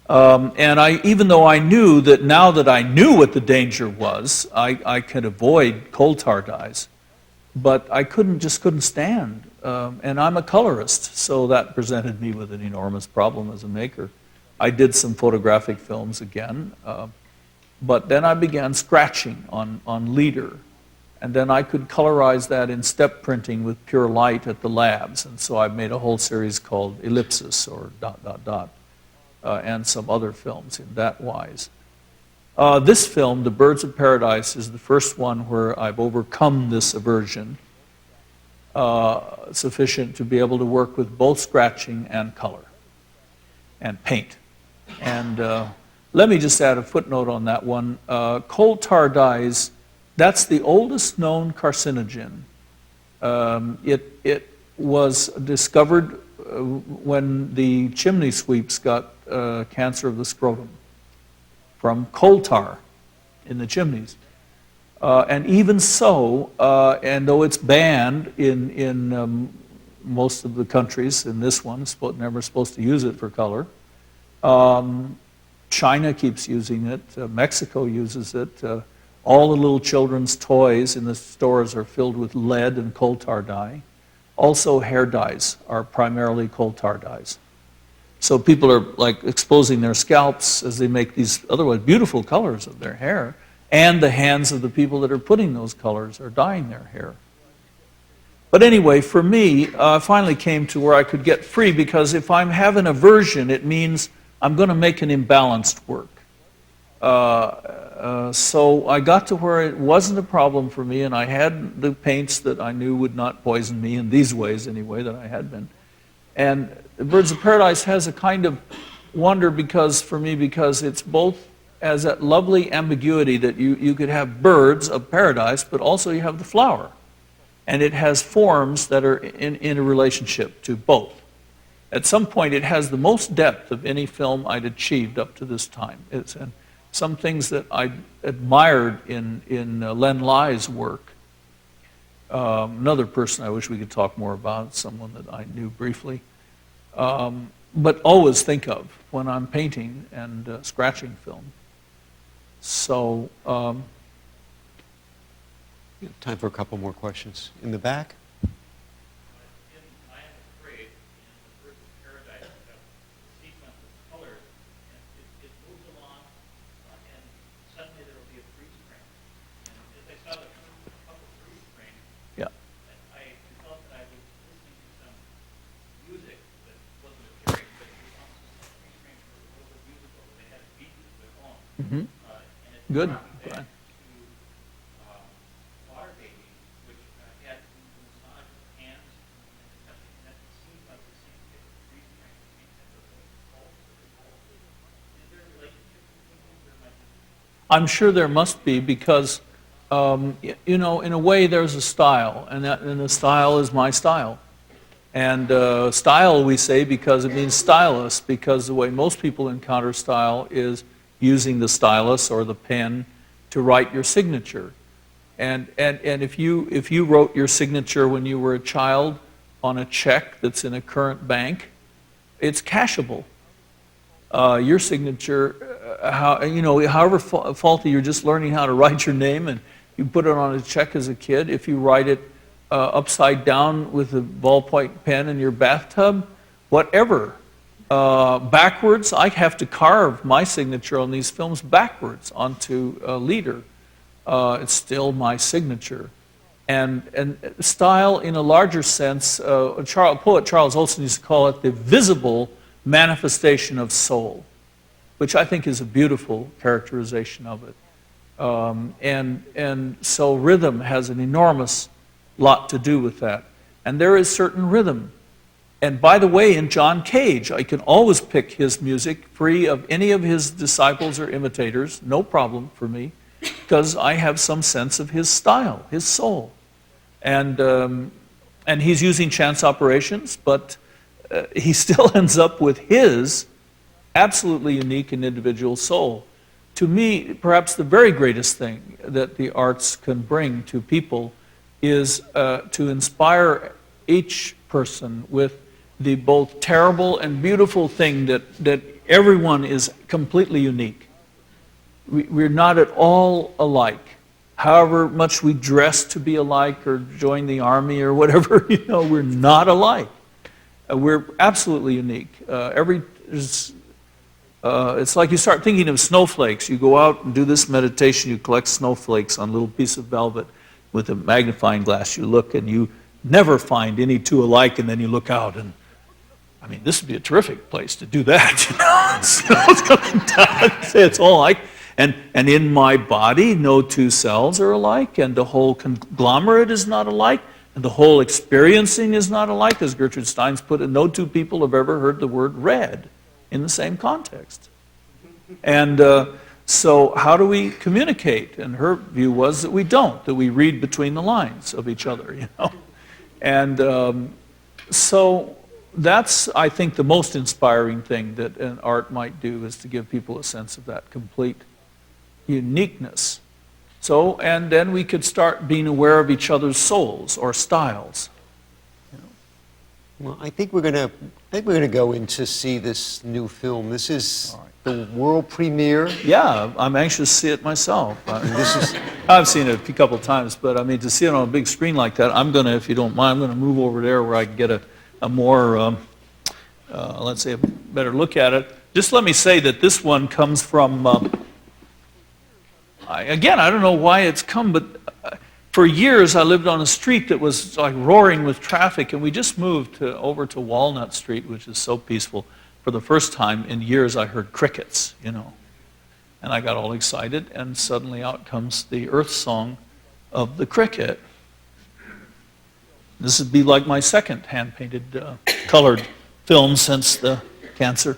And even though I knew that now that I knew what the danger was, I could avoid coal tar dyes, but I just couldn't stand. And I'm a colorist, so that presented me with an enormous problem as a maker. I did some photographic films again, but then I began scratching on leader. And then I could colorize that in step printing with pure light at the labs. And so I made a whole series called Ellipsis, or ... and some other films in that wise. This film, The Birds of Paradise, is the first one where I've overcome this aversion, sufficient to be able to work with both scratching and color and paint. And let me just add a footnote on that one. Coal tar dyes, that's the oldest known carcinogen. It was discovered when the chimney sweeps got cancer of the scrotum from coal tar in the chimneys. And even so, and though it's banned in most of the countries, in this one, it's never supposed to use it for color. China keeps using it. Mexico uses it. All the little children's toys in the stores are filled with lead and coal tar dye. Also, hair dyes are primarily coal tar dyes. So people are like exposing their scalps as they make these otherwise beautiful colors of their hair, and the hands of the people that are putting those colors are dyeing their hair. But anyway, for me, I finally came to where I could get free, because if I'm having a version, it means I'm going to make an imbalanced work. So I got to where it wasn't a problem for me, and I had the paints that I knew would not poison me in these ways anyway that I had been. And Birds of Paradise has a kind of wonder for me because it's both as that lovely ambiguity that you could have birds of paradise, but also you have the flower. And it has forms that are in a relationship to both. At some point, it has the most depth of any film I'd achieved up to this time. It's some things that I admired in Len Lai's work. Another person I wish we could talk more about, someone that I knew briefly. But always think of when I'm painting and scratching film. So, Time for a couple more questions. In the back? I am afraid in the Birds of Paradise, the sequence of colors, and it moves along, and suddenly there will be a freeze frame. And as I saw the couple freeze frames, yeah. I felt that I was listening to some music that wasn't appearing, but it was almost like freeze frames were a little bit musical. They had a beat to their own. Mm-hmm. And it Good. brought me back to Water Baby, which had the massage of hands and touching, and that seemed like the same type of freeze frame, the same type of pulse. Is there a relationship between these, or am I just... I'm sure there must be, because, you know, in a way there's a style, and the style is my style. And style, we say, because it means stylus, because the way most people encounter style is using the stylus or the pen to write your signature. And if you wrote your signature when you were a child on a check that's in a current bank, it's cashable. Your signature, however faulty, you're just learning how to write your name, and you put it on a check as a kid. If you write it upside down with a ballpoint pen in your bathtub, whatever. Backwards, I have to carve my signature on these films backwards onto a leader. It's still my signature. And style, in a larger sense, poet Charles Olson used to call it the visible manifestation of soul, which I think is a beautiful characterization of it. And so rhythm has an enormous lot to do with that. And there is certain rhythm. And by the way, in John Cage, I can always pick his music free of any of his disciples or imitators, no problem for me, because I have some sense of his style, his soul. And he's using chance operations, but he still ends up with his absolutely unique and individual soul. To me, perhaps the very greatest thing that the arts can bring to people is to inspire each person with the both terrible and beautiful thing that everyone is completely unique. We're not at all alike. However much we dress to be alike or join the army or whatever, we're not alike. We're absolutely unique. It's like you start thinking of snowflakes. You go out and do this meditation, you collect snowflakes on a little piece of velvet with a magnifying glass. You look and you never find any two alike, and then you look out and, I mean, this would be a terrific place to do that. Snow's coming down, say it's all alike. And in my body, no two cells are alike, and the whole conglomerate is not alike, and the whole experiencing is not alike. As Gertrude Stein's put it, no two people have ever heard the word red in the same context. And so how do we communicate? And her view was that we don't, that we read between the lines of each other, And so that's, I think, the most inspiring thing that an art might do, is to give people a sense of that complete uniqueness. So, and then we could start being aware of each other's souls or styles. Well, I think we're gonna go in to see this new film. This is the world premiere. Yeah, I'm anxious to see it myself. This is I've seen it a couple of times, but I mean, to see it on a big screen like that, I'm going to, if you don't mind, I'm going to move over there where I can get a more, let's say, a better look at it. Just let me say that this one comes from, again, I don't know why it's come, but for years I lived on a street that was like roaring with traffic, and we just moved over to Walnut Street, which is so peaceful. For the first time in years, I heard crickets, you know. And I got all excited, and suddenly out comes the earth song of the cricket. This would be like my second hand-painted, colored film since the cancer.